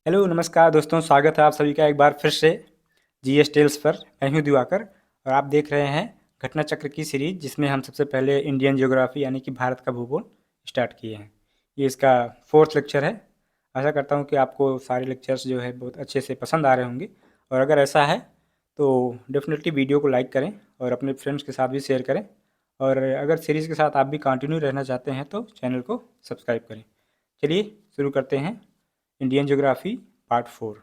Hello नमस्कार दोस्तों, स्वागत है आप सभी का एक बार फिर से जीएस टेल्स पर। मैं हूं दिवाकर और आप देख रहे हैं घटना चक्र की सीरीज, जिसमें हम सबसे पहले इंडियन ज्योग्राफी यानी कि भारत का भूगोल स्टार्ट किए हैं। ये इसका 4th लेक्चर है। आशा करता हूं कि आपको सारे लेक्चर्स जो है बहुत अच्छे से पसंद आ रहे होंगे, और अगर ऐसा है तो डेफिनेटली वीडियो को लाइक करें और अपने फ्रेंड्स के साथ भी शेयर करें। और अगर सीरीज़ के साथ आप भी कंटिन्यू रहना चाहते हैं तो चैनल को सब्सक्राइब करें। चलिए शुरू करते हैं इंडियन ज्योग्राफी पार्ट 4।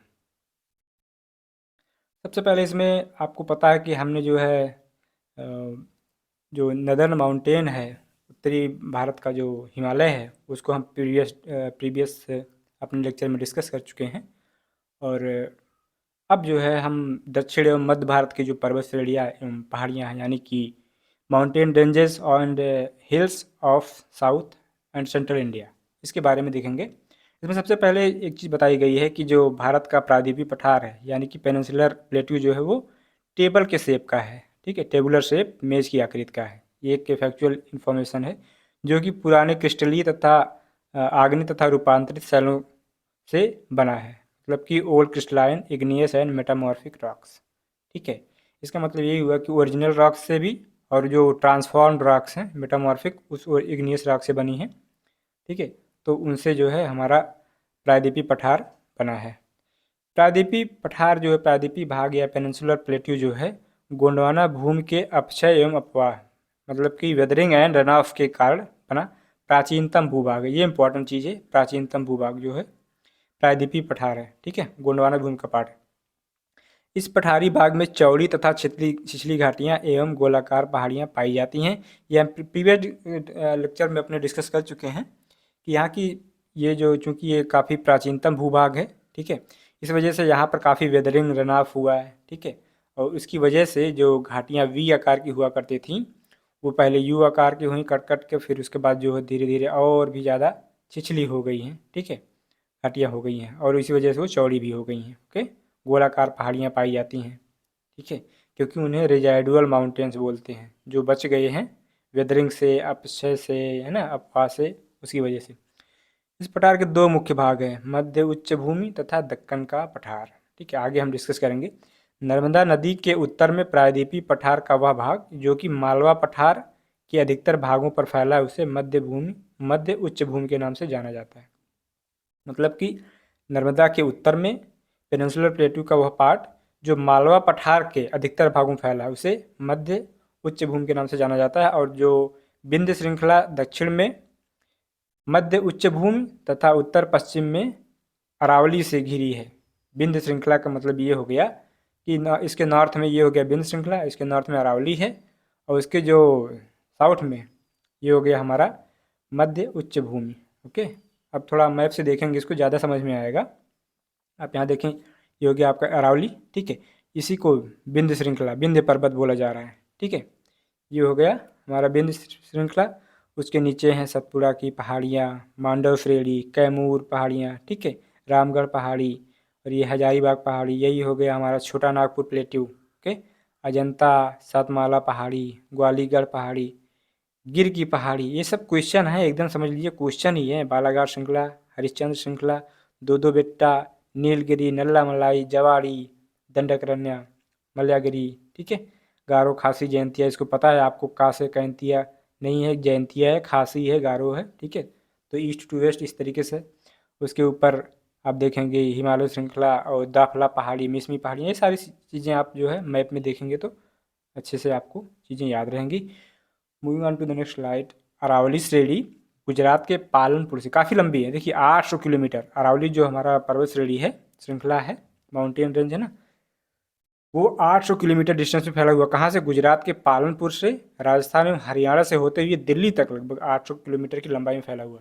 सबसे पहले इसमें आपको पता है कि हमने जो है जो नदर्न माउंटेन है, उत्तरी भारत का जो हिमालय है, उसको हम प्रीवियस अपने लेक्चर में डिस्कस कर चुके हैं। और अब जो है हम दक्षिण एवं मध्य भारत की जो पर्वत श्रेणियाँ एवं पहाड़ियाँ हैं, यानी कि mountain ranges and hills of south and central India, इसके बारे में देखेंगे। इसमें सबसे पहले एक चीज़ बताई गई है कि जो भारत का प्रायद्वीपीय पठार है, यानी कि पेनिनसुलर प्लेट्यू जो है वो टेबल के शेप का है। ठीक है, टेबुलर शेप, मेज की आकृति का है। ये एक फैक्चुअल इन्फॉर्मेशन है जो कि पुराने क्रिस्टलीय तथा आग्नेय तथा रूपांतरित शैलों से बना है, मतलब कि old crystalline igneous and metamorphic rocks. ठीक है, इसका मतलब यही हुआ कि ओरिजिनल रॉक्स से भी, और जो ट्रांसफॉर्म्ड रॉक्स हैं मेटामॉर्फिक, उस इग्नियस रॉक से बनी हैं। ठीक है, तो उनसे जो है हमारा प्रायद्वीपीय पठार बना है। प्रायद्वीपीय पठार जो है, प्रायद्वीपीय भाग या पेनिनसुलर प्लेट्यू जो है, गोंडवाना भूमि के अपक्षय एवं अपवाह, मतलब कि वेदरिंग एंड रन ऑफ के कारण बना प्राचीनतम भूभाग है। ये इंपॉर्टेंट चीज़ है, प्राचीनतम भूभाग जो है प्रायद्वीपीय पठार है। ठीक है, गोंडवाना भूमि का पार्ट है। इस पठारी भाग में चौड़ी तथा छिछली घाटियाँ एवं गोलाकार पहाड़ियाँ पाई जाती हैं। यह प्रीवियस लेक्चर में अपने डिस्कस कर चुके हैं कि यहाँ की ये जो, चूँकि ये काफ़ी प्राचीनतम भूभाग है, ठीक है, इस वजह से यहाँ पर काफ़ी वेदरिंग रन ऑफ हुआ है। ठीक है, और उसकी वजह से जो घाटियाँ वी आकार की हुआ करती थीं, वो पहले यू आकार की हुई कट कट के, फिर उसके बाद जो है धीरे धीरे और भी ज़्यादा छिछली हो गई हैं। ठीक है, घाटियाँ हो गई हैं, और इसी वजह से वो चौड़ी भी हो गई हैं। ओके, गोलाकार पहाड़ियाँ पाई जाती हैं। ठीक है, क्योंकि उन्हें रेजाइडुअल माउंटेन्स बोलते हैं, जो बच गए हैं वेदरिंग से, अपक्षय से, है ना, अपवाह से, उसकी वजह से। इस पठार के दो मुख्य भाग हैं, मध्य उच्च भूमि तथा दक्कन का पठार। ठीक है, आगे हम डिस्कस करेंगे। नर्मदा नदी के उत्तर में प्रायद्वीपीय पठार का वह भाग जो कि मालवा पठार के अधिकतर भागों पर फैला है, उसे मध्य उच्च भूमि के नाम से जाना जाता है। मतलब कि नर्मदा के उत्तर में पेनिनसुलर प्लेट्यू का वह पार्ट जो मालवा पठार के अधिकतर भागों में फैला है, उसे मध्य उच्च भूमि के नाम से जाना जाता है। और जो विंध्य श्रृंखला दक्षिण में मध्य उच्च भूमि तथा उत्तर पश्चिम में अरावली से घिरी है। विंध्य श्रृंखला का मतलब ये हो गया कि इसके नॉर्थ में ये हो गया विंध्य श्रृंखला, इसके नॉर्थ में अरावली है, और इसके जो साउथ में ये हो गया हमारा मध्य उच्च भूमि। ओके, अब थोड़ा मैप से देखेंगे, इसको ज़्यादा समझ में आएगा। आप यहाँ देखें, ये हो गया आपका अरावली। ठीक है, इसी को विंध्य श्रृंखला, विंध्य पर्वत बोला जा रहा है। ठीक है, ये हो गया हमारा विंध्य श्रृंखला। उसके नीचे हैं सतपुड़ा की पहाड़ियाँ, मांडव श्रेणी, कैमूर पहाड़ियाँ, ठीक है, रामगढ़ पहाड़ी, और ये हजारीबाग पहाड़ी। यही हो गया हमारा छोटा नागपुर प्लेट्यू। ओके, अजंता, सातमाला पहाड़ी, ग्वालीगढ़ पहाड़ी, गिर की पहाड़ी। ये सब क्वेश्चन है, एकदम समझ लीजिए क्वेश्चन ही है। बालाघाट श्रृंखला, हरिश्चंद्र श्रृंखला, दो दो बेट्टा, नीलगिरी, नल्ला मलाई, जवाड़ी, दंडकरण्य, मल्यागिरी। ठीक है, गारो, खासी, जयंतिया, इसको पता है आपको, का से कैंतिया नहीं है, जयंतिया है, खासी है, गारो है। ठीक है, तो ईस्ट टू वेस्ट इस तरीके से। उसके ऊपर आप देखेंगे हिमालय श्रृंखला और दाफला पहाड़ी, मिसमी पहाड़ी। ये सारी चीज़ें आप जो है मैप में देखेंगे तो अच्छे से आपको चीज़ें याद रहेंगी। Moving on to the next slide. Aravalli श्रेणी गुजरात के पालनपुर से काफ़ी लंबी है। देखिए 800 किलोमीटर अरावली जो हमारा पर्वत श्रेणी है, श्रृंखला है, माउंटेन रेंज है ना, वो 800 किलोमीटर डिस्टेंस में फैला हुआ। कहाँ से? गुजरात के पालनपुर से राजस्थान एवं हरियाणा से होते हुए दिल्ली तक लगभग 800 किलोमीटर की लंबाई में फैला हुआ।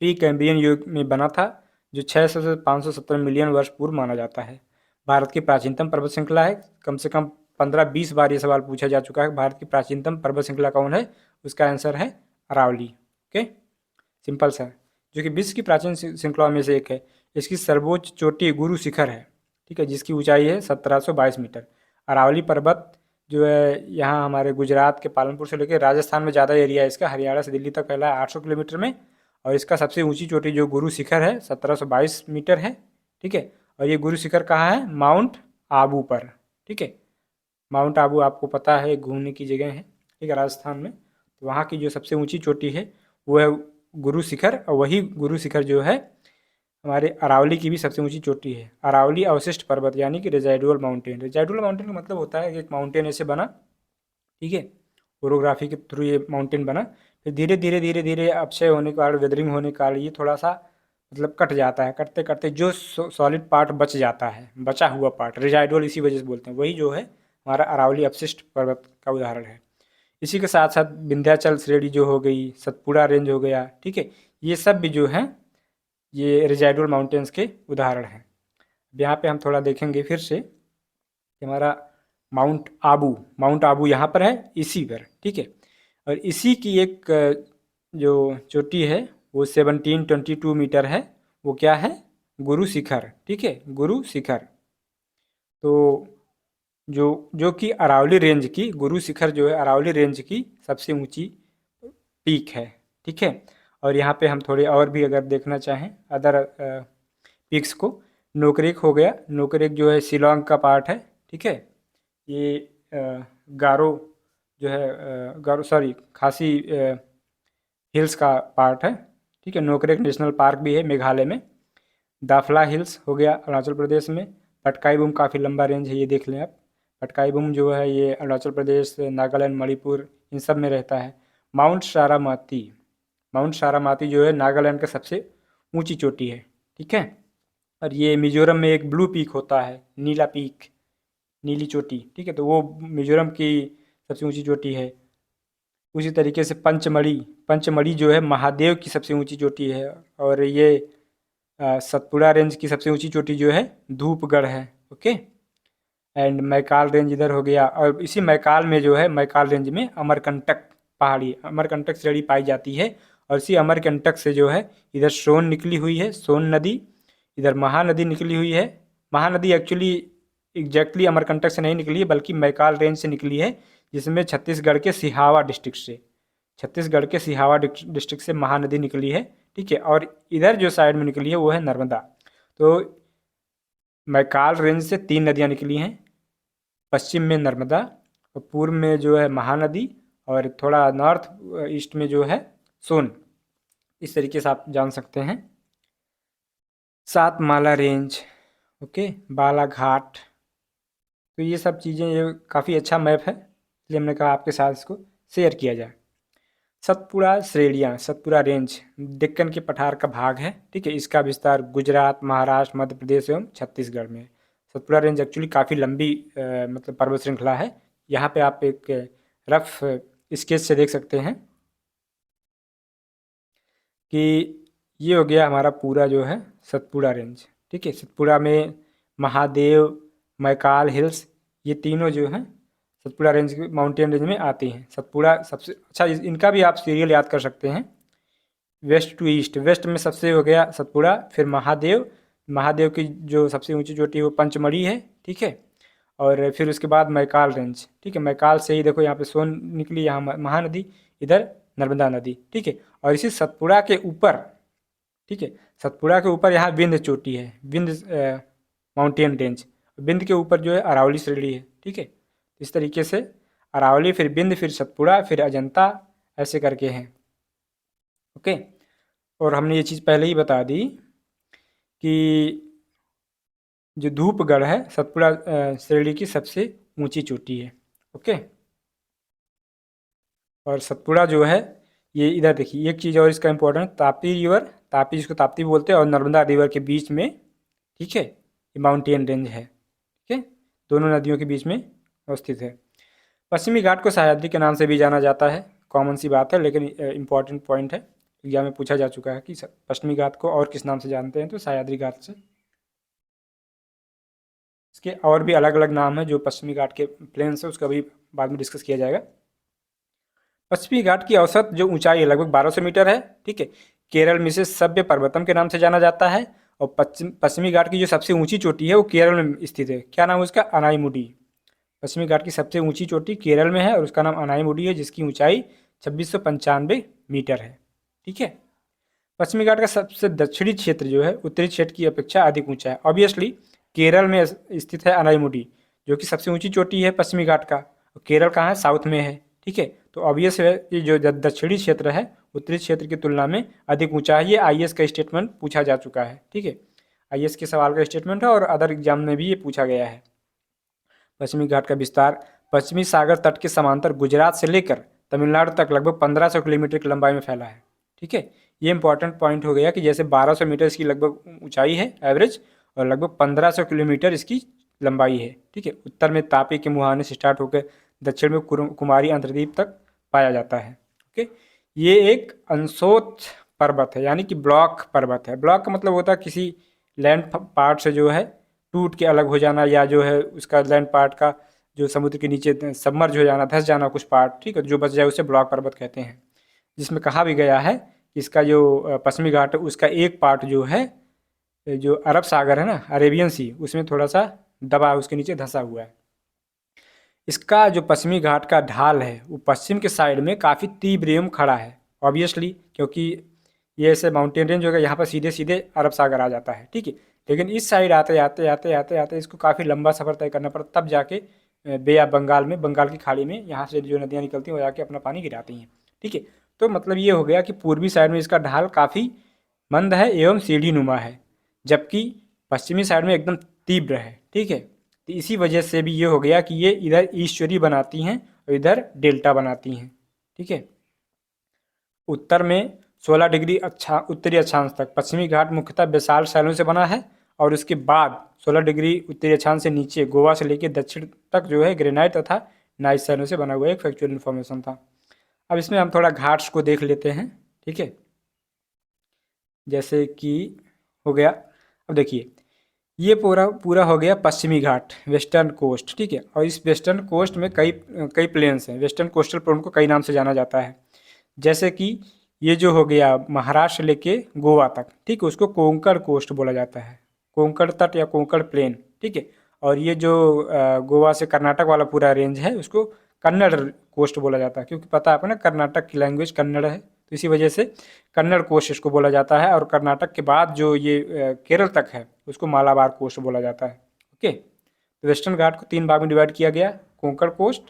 प्री कैम्ब्रियन युग में बना था, जो 600 से 570 मिलियन वर्ष पूर्व माना जाता है। भारत की प्राचीनतम पर्वत श्रृंखला है। कम से कम 15-20 बार ये सवाल पूछा जा चुका है, भारत की प्राचीनतम पर्वत श्रृंखला कौन है? उसका आंसर है अरावली। ओके, सिंपल सा, जो कि विश्व की प्राचीन श्रृंखलाओं में से एक है। इसकी सर्वोच्च चोटी गुरु शिखर है, ठीक है, जिसकी ऊंचाई है 1722 मीटर। अरावली पर्वत जो है यहाँ हमारे गुजरात के पालनपुर से लेकर राजस्थान में ज़्यादा एरिया है इसका, हरियाणा से दिल्ली तक फैला है 800 किलोमीटर में। और इसका सबसे ऊंची चोटी जो गुरु शिखर है 1722 मीटर है। ठीक है। और ये गुरु शिखर कहाँ है? माउंट आबू पर, ठीक है। माउंट आबू आपको पता है घूमने की जगह है, ठीक है, राजस्थान में। तो वहाँ की जो सबसे ऊंची चोटी है वो है गुरु शिखर, और वही गुरु शिखर जो है हमारे अरावली की भी सबसे ऊंची चोटी है। अरावली अवशिष्ट पर्वत यानी कि रेजाइडुअल माउंटेन। रेजाइडुअल माउंटेन का मतलब होता है कि एक माउंटेन ऐसे बना, ठीक है, ओरोग्राफी के थ्रू ये माउंटेन बना, फिर धीरे धीरे धीरे धीरे अपक्षय होने के कारण, वेदरिंग होने के कारण ये थोड़ा सा मतलब कट जाता है। कटते कटते जो सॉलिड पार्ट बच जाता है, बचा हुआ पार्ट, रेजाइडुअल इसी वजह से बोलते हैं, वही जो है हमारा अरावली अपशिष्ट पर्वत का उदाहरण है। इसी के साथ साथ विंध्याचल श्रेणी जो हो गई, सतपुड़ा रेंज हो गया, ठीक है, ये सब भी जो है ये रेजाइडुअल माउंटेन्स के उदाहरण हैं। अब यहाँ पे हम थोड़ा देखेंगे फिर से कि हमारा माउंट आबू यहाँ पर है, इसी पर, ठीक है। और इसी की एक जो चोटी है वो 1722 मीटर है। वो क्या है? गुरु शिखर, ठीक है, गुरु शिखर। तो जो जो कि अरावली रेंज की, गुरु शिखर जो है अरावली रेंज की सबसे ऊंची पीक है, ठीक है। और यहाँ पे हम थोड़े और भी अगर देखना चाहें अदर पीक्स को, नोकरेक हो गया। नोकरेक जो है शिलोंग का पार्ट है, ठीक है। ये गारो जो है गारो सॉरी खासी हिल्स का पार्ट है, ठीक है। नोकरेक नेशनल पार्क भी है मेघालय में। दाफला हिल्स हो गया अरुणाचल प्रदेश में। पटकाई बूम काफ़ी लंबा रेंज है, ये देख लें आप। पटकाई बूम जो है ये अरुणाचल प्रदेश, नागालैंड, मणिपुर इन सब में रहता है। माउंट सारामाती, माउंट सारामाती जो है नागालैंड का सबसे ऊंची चोटी है, ठीक है। और ये मिजोरम में एक ब्लू पीक होता है, नीला पीक, नीली चोटी, ठीक है, तो वो मिजोरम की सबसे ऊंची चोटी है। उसी तरीके से पंचमढ़ी, पंचमढ़ी जो है महादेव की सबसे ऊंची चोटी है। और ये सतपुड़ा रेंज की सबसे ऊंची चोटी जो है धूपगढ़ है, ओके। एंड मैकाल रेंज इधर हो गया। और इसी मैकाल में जो है मैकाल रेंज में अमरकंटक पहाड़ी, अमरकंटक श्रेणी पाई जाती है। और इसी अमरकंटक से जो है इधर सोन निकली हुई है, सोन नदी, इधर महानदी निकली हुई है। महानदी एक्चुअली एग्जैक्टली अमरकंटक से नहीं निकली है बल्कि मैकाल रेंज से निकली है, जिसमें छत्तीसगढ़ के सिहावा डिस्ट्रिक्ट से, छत्तीसगढ़ के सिहावा डिस्ट्रिक्ट से महानदी निकली है, ठीक है। और इधर जो साइड में निकली है वो है नर्मदा। तो मैकाल रेंज से 3 नदियाँ निकली हैं, पश्चिम में नर्मदा, और पूर्व में जो है महानदी, और थोड़ा नॉर्थ ईस्ट में जो है सोन। इस तरीके से आप जान सकते हैं। सात माला रेंज, ओके, बालाघाट। तो ये सब चीज़ें, ये काफ़ी अच्छा मैप है, इसलिए हमने कहा आपके साथ इसको शेयर किया जाए। सतपुड़ा श्रेणियाँ, सतपुड़ा रेंज डेक्कन के पठार का भाग है, ठीक है। इसका विस्तार गुजरात, महाराष्ट्र, मध्य प्रदेश एवं छत्तीसगढ़ में है। सतपुड़ा रेंज एक्चुअली काफ़ी लंबी मतलब पर्वत श्रृंखला है। यहाँ पे आप एक रफ स्केच से देख सकते हैं कि ये हो गया हमारा पूरा जो है सतपुड़ा रेंज, ठीक है। सतपुड़ा में महादेव, मैकाल हिल्स, ये तीनों जो हैं सतपुड़ा रेंज के माउंटेन रेंज में आती हैं। सतपुड़ा सबसे अच्छा, इनका भी आप सीरियल याद कर सकते हैं, वेस्ट टू ईस्ट। वेस्ट में सबसे हो गया सतपुड़ा, फिर महादेव, महादेव की जो सबसे ऊंची चोटी है वो पंचमढ़ी है, ठीक है। और फिर उसके बाद मैकाल रेंज, ठीक है। मैकाल से ही देखो यहाँ पे सोन निकली, यहाँ महानदी, इधर नर्मदा नदी, ठीक है। और इसी सतपुड़ा के ऊपर, ठीक है, सतपुड़ा के ऊपर यहाँ विंध्य चोटी है, विंध्य माउंटेन रेंज। विंध्य के ऊपर जो है अरावली श्रेणी है, ठीक है। इस तरीके से अरावली, फिर विंध्य, फिर सतपुड़ा, फिर अजंता, ऐसे करके हैं, ओके। और हमने ये चीज़ पहले ही बता दी कि जो धूपगढ़ है सतपुड़ा श्रेणी की सबसे ऊंची चोटी है, ओके। और सतपुड़ा जो है ये इधर देखिए, एक चीज़ और इसका इम्पोर्टेंट, ताप्ती रिवर, ताप्ती जिसको ताप्ती बोलते हैं, और नर्मदा रिवर के बीच में, ठीक है, ये माउंटेन रेंज है, ठीक है, दोनों नदियों के बीच में अवस्थित है। पश्चिमी घाट को सह्याद्री के नाम से भी जाना जाता है, कॉमन सी बात है, लेकिन इम्पॉर्टेंट पॉइंट है, एग्जाम में पूछा जा चुका है कि पश्चिमी घाट को और किस नाम से जानते हैं, तो सह्याद्री घाट से। इसके और भी अलग अलग नाम है जो पश्चिमी घाट के प्लेन से, उसका भी बाद में डिस्कस किया जाएगा। पश्चिमी घाट की औसत जो ऊंचाई है लगभग 1200 मीटर है, ठीक है। केरल में से सभ्य पर्वतम के नाम से जाना जाता है। और पश्चिमी घाट की जो सबसे ऊंची चोटी है वो केरल में स्थित है। क्या नाम है उसका? अनाईमुडी। पश्चिमी घाट की सबसे ऊंची चोटी केरल में है और उसका नाम अनाईमुडी है, जिसकी ऊंचाई 2695 मीटर है, ठीक है। पश्चिमी घाट का सबसे दक्षिणी क्षेत्र जो है उत्तरी क्षेत्र की अपेक्षा अधिक ऊंचा है। ऑब्वियसली केरल में स्थित है अनाईमुडी, जो कि सबसे ऊंची चोटी है पश्चिमी घाट का। केरल कहाँ है? साउथ में है। ठीक है, तो ऑब्वियस है कि जो दक्षिणी क्षेत्र है उत्तरी क्षेत्र की तुलना में अधिक ऊंचा है। ये आईएएस का स्टेटमेंट पूछा जा चुका है। ठीक है, आईएएस के सवाल का स्टेटमेंट है और अदर एग्जाम में भी ये पूछा गया है। पश्चिमी घाट का विस्तार पश्चिमी सागर तट के समांतर गुजरात से लेकर तमिलनाडु तक लगभग 1500 किलोमीटर की लंबाई में फैला है। ठीक है, ये इंपॉर्टेंट पॉइंट हो गया कि जैसे 1200 मीटर इसकी लगभग ऊंचाई है एवरेज, और लगभग 1500 किलोमीटर इसकी लंबाई है। ठीक है, उत्तर में तापी के मुहाने से स्टार्ट होकर दक्षिण में कुमारी अंतर्द्वीप तक पाया जाता है। ओके, ये एक अंशोथ पर्वत है, यानी कि ब्लॉक पर्वत है। ब्लॉक का मतलब होता है किसी लैंड पार्ट से जो है टूट के अलग हो जाना, या जो है उसका लैंड पार्ट का जो समुद्र के नीचे सबमर्ज हो जाना, धंस जाना कुछ पार्ट। ठीक है, जो बच जाए उसे ब्लॉक पर्वत कहते हैं। जिसमें कहा भी गया है कि इसका जो पश्चिमी घाट है उसका एक पार्ट जो है, जो अरब सागर है ना, अरेबियन सी, उसमें थोड़ा सा दबा, उसके नीचे धंसा हुआ है। इसका जो पश्चिमी घाट का ढाल है वो पश्चिम के साइड में काफ़ी तीव्र एवं खड़ा है। ऑब्वियसली क्योंकि ये ऐसे माउंटेन रेंज होगा, यहाँ पर सीधे सीधे अरब सागर आ जाता है। ठीक है, लेकिन इस साइड आते आते आते आते आते इसको काफ़ी लंबा सफ़र तय करना पड़ता, तब जाके बे ऑफ बंगाल में, बंगाल की खाड़ी में यहाँ से जो नदियाँ निकलती हैं वो जाके अपना पानी गिराती हैं। ठीक है, तो मतलब ये हो गया कि पूर्वी साइड में इसका ढाल काफ़ी मंद है एवं सीढ़ी नुमा है, जबकि पश्चिमी साइड में एकदम तीव्र है। ठीक है, तो इसी वजह से भी ये हो गया कि ये इधर ईश्वरी बनाती हैं और इधर डेल्टा बनाती हैं। ठीक है, उत्तर में 16 डिग्री अच्छा उत्तरी अक्षांश तक पश्चिमी घाट मुख्यतः बेसाल्ट शैलों से बना है, और उसके बाद 16 डिग्री उत्तरी अक्षांश से नीचे गोवा से लेकर दक्षिण तक जो है ग्रेनाइट तथा नाइस शैलों से बना हुआ एक फैक्चुअल इन्फॉर्मेशन था। अब इसमें हम थोड़ा घाट्स को देख लेते हैं। ठीक है, जैसे कि हो गया, अब देखिए ये पूरा पूरा हो गया पश्चिमी घाट, वेस्टर्न कोस्ट। ठीक है, और इस वेस्टर्न कोस्ट में कई कई प्लेन्स हैं। वेस्टर्न कोस्टल प्लेन को कई नाम से जाना जाता है, जैसे कि ये जो हो गया महाराष्ट्र लेके गोवा तक। ठीक है, उसको कोंकण कोस्ट बोला जाता है, कोंकण तट या कोंकण प्लेन। ठीक है, और ये जो गोवा से कर्नाटक वाला पूरा रेंज है उसको कन्नड़ कोस्ट बोला जाता है, क्योंकि पता है आपको ना कर्नाटक की लैंग्वेज कन्नड़ है, तो इसी वजह से कन्नड़ कोस्ट इसको बोला जाता है। और कर्नाटक के बाद जो ये केरल तक है उसको मालाबार कोस्ट बोला जाता है। ओके, तो वेस्टर्न घाट को 3 भाग में डिवाइड किया गया, Konkan coast,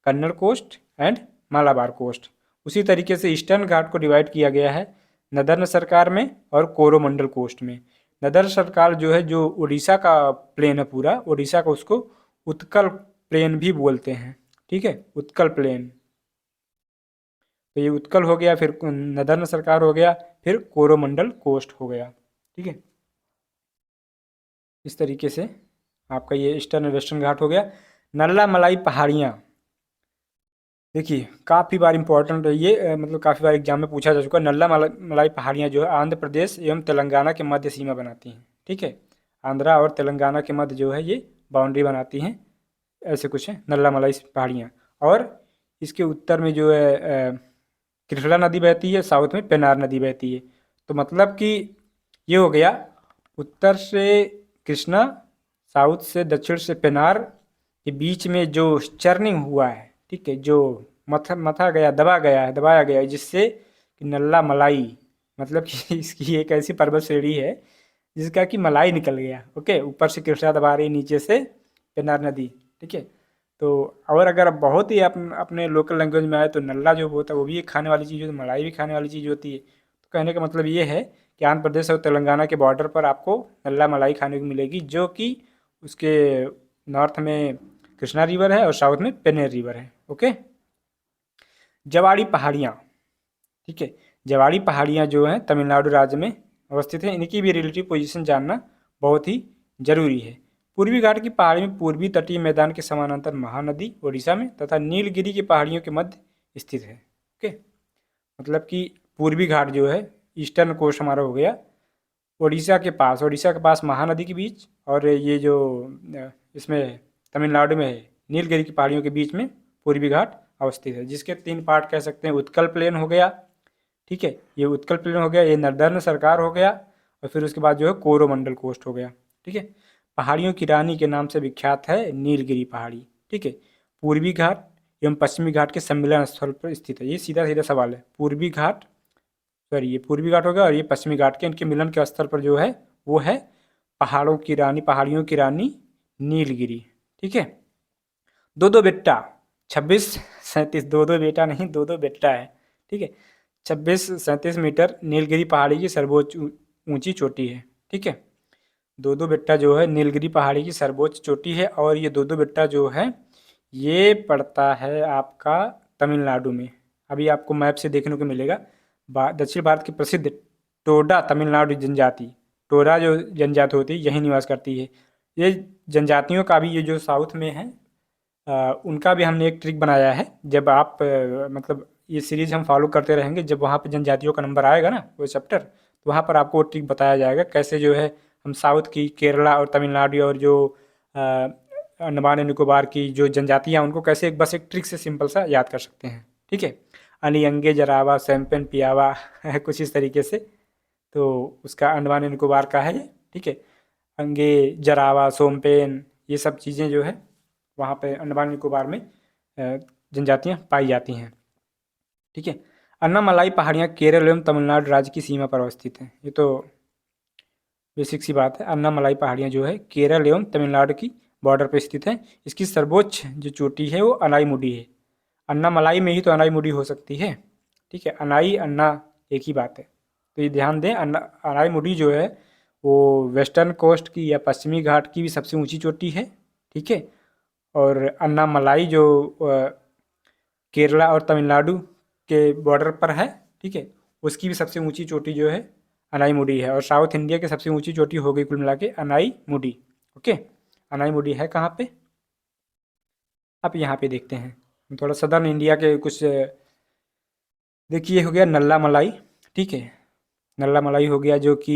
Kannada coast and Malabar coast. उसी तरीके से ईस्टर्न घाट को डिवाइड किया गया है नदर्न सरकार में और कोरोमंडल कोस्ट में। नदर्न सरकार जो है, जो उड़ीसा का प्लेन है पूरा, उड़ीसा का, उसको उत्कल प्लेन भी बोलते हैं। ठीक है, उत्कल प्लेन, तो ये उत्कल हो गया, फिर नदर्न सरकार हो गया, फिर कोरोमंडल कोस्ट हो गया। ठीक है, इस तरीके से आपका ये ईस्टर्न और वेस्टर्न घाट हो गया। नल्ला मलाई पहाड़ियाँ, देखिए काफ़ी बार इंपॉर्टेंट है ये, मतलब काफ़ी बार एग्जाम में पूछा जा चुका है। नल्ला मलाई पहाड़ियाँ जो है आंध्र प्रदेश एवं तेलंगाना के मध्य सीमा बनाती हैं। ठीक है, आंध्रा और तेलंगाना के मध्य जो है ये बाउंड्री बनाती हैं, ऐसे कुछ है नल्ला मलाई पहाड़ियाँ। और इसके उत्तर में जो है कृष्णा नदी बहती है, साउथ में पेनार नदी बहती है। तो मतलब कि ये हो गया उत्तर से कृष्णा, साउथ से दक्षिण से पेनार के बीच में जो चर्निंग हुआ है। ठीक है, जो मथा गया, दबाया गया है, जिससे कि नल्ला मलाई, मतलब कि इसकी एक ऐसी पर्वत श्रेणी है जिसका कि मलाई निकल गया। ओके, ऊपर से कृष्णा दबा रही, नीचे से पेनार नदी। ठीक है, तो और अगर बहुत ही अपने लोकल लैंग्वेज में आए तो नल्ला जो होता है वो भी एक खाने वाली चीज़ होती है, मलाई भी खाने वाली चीज़ होती है। तो कहने का मतलब ये है कि आंध्र प्रदेश और तेलंगाना के बॉर्डर पर आपको नल्ला मलाई खाने को मिलेगी, जो कि उसके नॉर्थ में कृष्णा रिवर है और साउथ में पेनेर रिवर है। ओके, जवाड़ी पहाड़ियाँ, ठीक है, जवाड़ी पहाड़ियाँ जो हैं तमिलनाडु राज्य में अवस्थित हैं। इनकी भी रिलेटिव पोजीशन जानना बहुत ही जरूरी है। पूर्वी घाट की पहाड़ी में पूर्वी तटीय मैदान के समानांतर महानदी ओडिशा में तथा नीलगिरी की पहाड़ियों के मध्य स्थित है। ओके, मतलब कि पूर्वी घाट जो है, ईस्टर्न कोस्ट हमारा हो गया ओडिशा के पास महानदी के बीच, और ये जो इसमें तमिलनाडु में है नीलगिरी की पहाड़ियों के बीच में पूर्वी घाट अवस्थित है, जिसके 3 पार्ट कह सकते हैं। उत्कल प्लेन हो गया, ठीक है, ये उत्कल प्लेन हो गया, ये नर्दर्न सरकार हो गया, और फिर उसके बाद जो है कोरोमंडल कोस्ट हो गया। ठीक है, पहाड़ियों की रानी के नाम से विख्यात है नीलगिरी पहाड़ी। ठीक है, पूर्वी घाट एवं पश्चिमी घाट के सम्मिलन स्थल पर स्थित है। ये सीधा सीधा सवाल है, पूर्वी घाट सॉरी ये पूर्वी घाट हो गया और ये पश्चिमी घाट के इनके मिलन के स्थल पर जो है वो है पहाड़ियों की रानी नीलगिरी। ठीक है, दो दो बेटा 26 37, दो दो बेटा नहीं, दो दो बेटा है। ठीक है, 26 37 मीटर नीलगिरी पहाड़ी की सर्वोच्च ऊंची चोटी है। ठीक है, दो दो बेटा जो है नीलगिरी पहाड़ी की सर्वोच्च चोटी है और ये दो दो बेटा जो है ये पड़ता है आपका तमिलनाडु में। अभी आपको मैप से देखने को मिलेगा। दक्षिण भारत की प्रसिद्ध टोडा तमिलनाडु जनजाति, टोडा जो जनजाति होती है यही निवास करती है। ये जनजातियों का भी ये जो साउथ में है उनका भी हमने एक ट्रिक बनाया है। जब आप मतलब ये सीरीज हम फॉलो करते रहेंगे, जब वहाँ पे जनजातियों का नंबर आएगा ना वो चैप्टर, तो वहाँ पर आपको वो ट्रिक बताया जाएगा कैसे जो है हम साउथ की केरला और तमिलनाडु और जो अंडमान एंड निकोबार की जो जनजातियाँ उनको कैसे बस एक ट्रिक से सिंपल सा याद कर सकते हैं। ठीक है, अनियंगे जरावा सैम्पेन पियावा कुछ इस तरीके से। तो उसका अंडमान एंड निकोबार का है ये। ठीक है, अंगे जरावा सोमपेन ये सब चीज़ें जो है वहाँ पे अंडमान निकोबार में जनजातियाँ पाई जाती हैं। ठीक है, अन्नामलाई पहाड़ियाँ केरल एवं तमिलनाडु राज्य की सीमा पर अवस्थित हैं। ये तो बेसिक सी बात है। अन्नामलाई पहाड़ियाँ जो है केरल एवं तमिलनाडु की बॉर्डर पर स्थित हैं। इसकी सर्वोच्च जो चोटी है वो अनाईमुडी है। अन्नामलाई में ही तो अनाईमुडी हो सकती है। ठीक है, अनाई अन्ना एक ही बात है, तो ये ध्यान दें। अनाईमुडी जो है वो वेस्टर्न कोस्ट की या पश्चिमी घाट की भी सबसे ऊंची चोटी है। ठीक है, और अन्नामलाई जो केरला और तमिलनाडु के बॉर्डर पर है। ठीक है, उसकी भी सबसे ऊंची चोटी जो है अनाईमुडी है। और साउथ इंडिया की सबसे ऊंची चोटी हो गई कुल मिला के अनाईमुडी। ओके, अनाईमुडी है कहाँ पे, आप यहाँ पे देखते हैं। थोड़ा सदर्न इंडिया के कुछ देखिए, हो गया नल्ला मलाई। ठीक है, नल्ला मलाई हो गया जो कि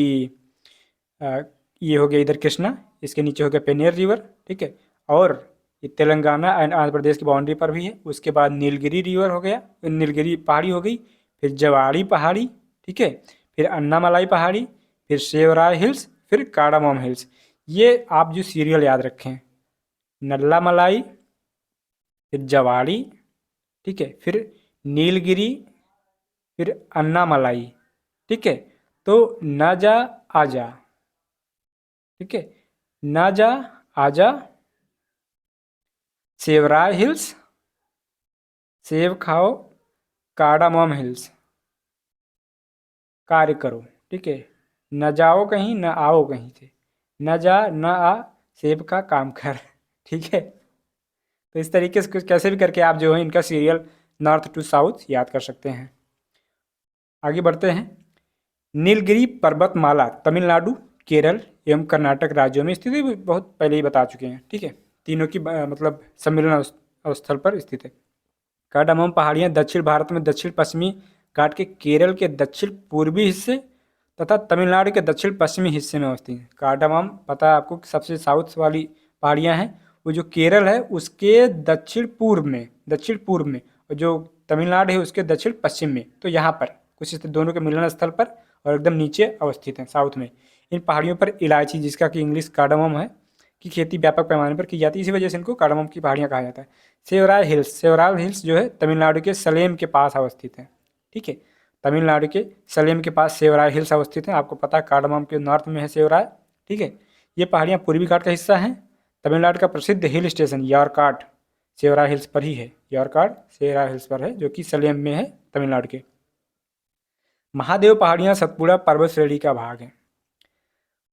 ये हो गया इधर कृष्णा, इसके नीचे हो गया पेनियर रिवर। ठीक है, और ये तेलंगाना एंड आंध्र प्रदेश की बाउंड्री पर भी है। उसके बाद नीलगिरी रिवर हो गया, नीलगिरी पहाड़ी हो गई, फिर जवाड़ी पहाड़ी। ठीक है, फिर अन्नामलाई पहाड़ी, फिर सेवराय हिल्स, फिर कार्डामोम हिल्स। ये आप जो सीरियल याद रखें, नल्ला मलाई, फिर जवाड़ी, ठीक है, फिर नीलगिरी, फिर अन्नामलाई। ठीक है, तो ना जा आजा। ठीक है, ना जा आजा, सेवराय हिल्स, सेव खाओ, कार्डामोम हिल्स, कार्य करो। ठीक है, न जाओ कहीं न आओ कहीं से, न जा न आ, सेब का काम कर। ठीक है, तो इस तरीके से कुछ कैसे भी करके आप जो है इनका सीरियल नॉर्थ टू साउथ याद कर सकते हैं। आगे बढ़ते हैं। नीलगिरी पर्वतमाला तमिलनाडु, केरल एवं कर्नाटक राज्यों में स्थित है। बहुत पहले ही बता चुके हैं। ठीक है, तीनों की मतलब सम्मिलन स्थल पर स्थित है। कार्डामोम पहाड़ियाँ दक्षिण भारत में दक्षिण पश्चिमी घाट के केरल के दक्षिण पूर्वी हिस्से तथा तमिलनाडु के दक्षिण पश्चिमी हिस्से में अवस्थित है। कार्डामोम पता है आपको सबसे साउथ वाली पहाड़ियाँ हैं, वो जो केरल है उसके दक्षिण पूर्व में, और जो तमिलनाडु है उसके दक्षिण पश्चिम में। तो यहाँ पर कुछ इस दोनों के मिलन स्थल पर और एकदम नीचे अवस्थित हैं साउथ में। इन पहाड़ियों पर इलायची, जिसका कि इंग्लिश कार्डामोम है, की खेती व्यापक पैमाने पर की जाती है। इसी वजह से इनको कार्डामोम की पहाड़ियाँ कहा जाता है। सेवराय हिल्स जो है तमिलनाडु के सलेम के पास अवस्थित है। ठीक है, तमिलनाडु के सलेम के पास सेवराय हिल्स अवस्थित है। आपको पता है कार्डामोम के नॉर्थ में है सेवराय। ठीक है, ये पहाड़ियाँ पूर्वी घाट का हिस्सा हैं। तमिलनाडु का प्रसिद्ध हिल स्टेशन यारकाड सेवराय हिल्स पर ही है। यारकाड सेवराय हिल्स पर है जो कि सलेम में है तमिलनाडु के। महादेव पहाड़ियाँ सतपुड़ा पर्वत श्रेणी का भाग है।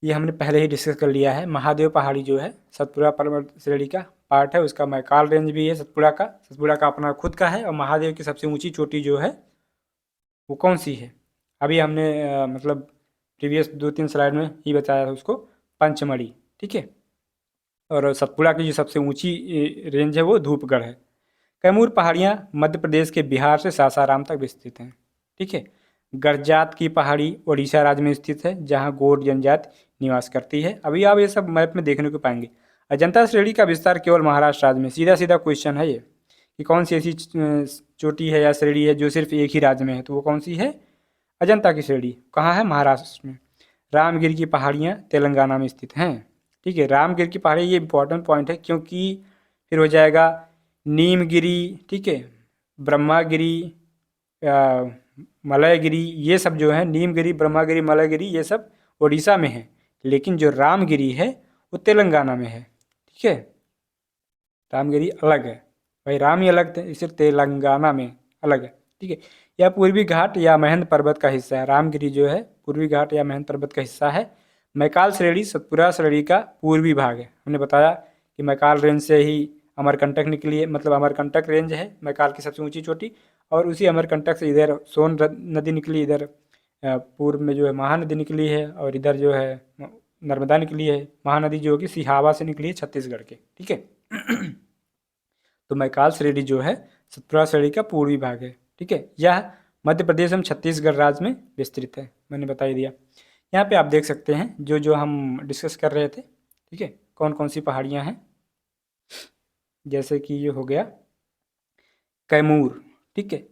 ये हमने पहले ही डिस्कस कर लिया है। महादेव पहाड़ी जो है सतपुड़ा पर्वत श्रेणी का पार्ट है। उसका मैकाल रेंज भी है सतपुड़ा का अपना खुद का है। और महादेव की सबसे ऊंची चोटी जो है वो कौन सी है, अभी हमने मतलब प्रीवियस 2-3 स्लाइड में ही बताया था उसको, पंचमढ़ी। ठीक है, और सतपुड़ा की जो सबसे ऊंची रेंज है वो धूपगढ़ है। कैमूर पहाड़ियाँ मध्य प्रदेश के बिहार से सासाराम तक विस्तृत हैं। ठीक है, गरजात की पहाड़ी ओडिशा राज्य में स्थित है जहाँ गोंड जनजाति निवास करती है। अभी आप ये सब मैप में देखने को पाएंगे। अजंता श्रेणी का विस्तार केवल महाराष्ट्र राज्य में। सीधा सीधा क्वेश्चन है ये कि कौन सी ऐसी चोटी है या श्रेणी है जो सिर्फ एक ही राज्य में है, तो वो कौन सी है? अजंता की श्रेणी। कहाँ है? महाराष्ट्र में। रामगिर की पहाड़ियाँ तेलंगाना में स्थित हैं। ठीक है, रामगिर की पहाड़ी ये इंपॉर्टेंट पॉइंट है क्योंकि फिर हो जाएगा नीमगिरी, ठीक है, ब्रह्मागिरी, मलयगिरी, ये सब जो है नीमगिरी, ब्रह्मागिरी, मलयगिरी, ये सब उड़ीसा में है, लेकिन जो रामगिरी है वो तेलंगाना में है। ठीक है, रामगिरी अलग है भाई, राम ही अलग थे, इसे तेलंगाना में अलग है। ठीक है, यह पूर्वी घाट या महेंद्र पर्वत का हिस्सा है। रामगिरी जो है पूर्वी घाट या महेंद्र पर्वत का हिस्सा है। मैकाल श्रेणी सतपुरा श्रेणी का पूर्वी भाग है। हमने बताया कि मैकाल रेंज से ही अमरकंटक निकली है, मतलब अमरकंटक रेंज है मैकाल की सबसे ऊंची चोटी, और उसी अमरकंटक से इधर सोन नदी निकली, इधर पूर्व में जो है महानदी निकली है, और इधर जो है नर्मदा निकली है। महानदी जो कि सिहावा से निकली है छत्तीसगढ़ के। ठीक है तो मैकाल श्रेणी जो है सतपुरा श्रेणी का पूर्वी भाग है। ठीक है, यह मध्य प्रदेश एवं छत्तीसगढ़ राज्य में विस्तृत है, मैंने बता ही दिया। यहाँ पे आप देख सकते हैं जो जो हम डिस्कस कर रहे थे। ठीक है, कौन कौन सी पहाड़ियाँ हैं, जैसे कि ये हो गया कैमूर, ठीक है,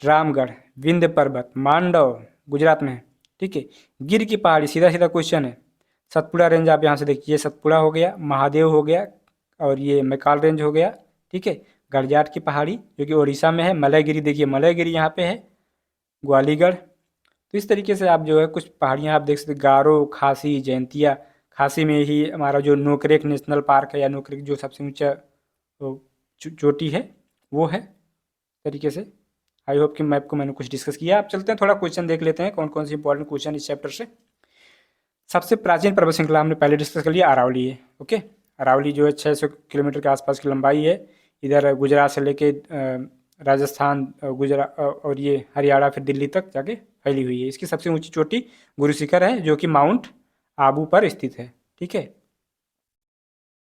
रामगढ़, विंध्य पर्वत, मांडव गुजरात में है। ठीक है, गिर की पहाड़ी, सीधा सीधा क्वेश्चन है। सतपुड़ा रेंज आप यहाँ से देखिए, सतपुड़ा हो गया, महादेव हो गया, और ये मैकाल रेंज हो गया। ठीक है, गड़जाट की पहाड़ी जो कि उड़ीसा में है। मलयगिरी देखिए, मलयगिरी यहाँ पे है, ग्वालीगढ़। तो इस तरीके से आप जो है कुछ पहाड़ियाँ आप देख सकते, गारो, खासी, जयंतिया। खासी में ही हमारा जो नोकरेक नेशनल पार्क है, या नोकरेक जो सबसे ऊंचा चोटी है वो है। तरीके से आई होप कि मैप को मैंने कुछ डिस्कस किया। आप चलते हैं थोड़ा क्वेश्चन देख लेते हैं, कौन कौन से इंपॉर्टेंट क्वेश्चन इस चैप्टर से। सबसे प्राचीन पर्वत श्रृंखला हमने पहले डिस्कस कर लिया, अरावली है। ओके, अरावली जो है 600 किलोमीटर के आसपास की लंबाई है। इधर गुजरात से लेके राजस्थान, गुजरात और ये हरियाणा, फिर दिल्ली तक जाके फैली हुई है। इसकी सबसे ऊंची चोटी गुरु शिखर है, जो कि माउंट आबू पर स्थित है। ठीक है,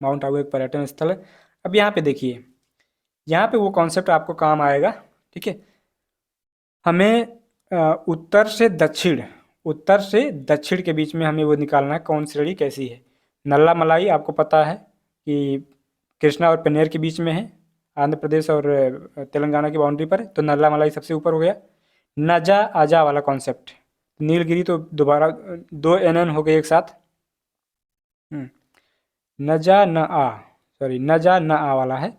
माउंट आबू एक पर्यटन स्थल है। अब यहाँ पे देखिए, यहाँ पे वो कॉन्सेप्ट आपको काम आएगा। ठीक है, हमें उत्तर से दक्षिण के बीच में हमें वो निकालना है, कौन श्रेणी कैसी है। नल्ला मलाई आपको पता है कि कृष्णा और पेन्नेर के बीच में है, आंध्र प्रदेश और तेलंगाना की बाउंड्री पर है, तो नल्ला मलाई सबसे ऊपर हो गया। नजा आजा वाला कॉन्सेप्ट, नीलगिरी तो दोबारा 2 NN हो गए एक साथ। नजा न आ, सॉरी नजा न आ वाला है,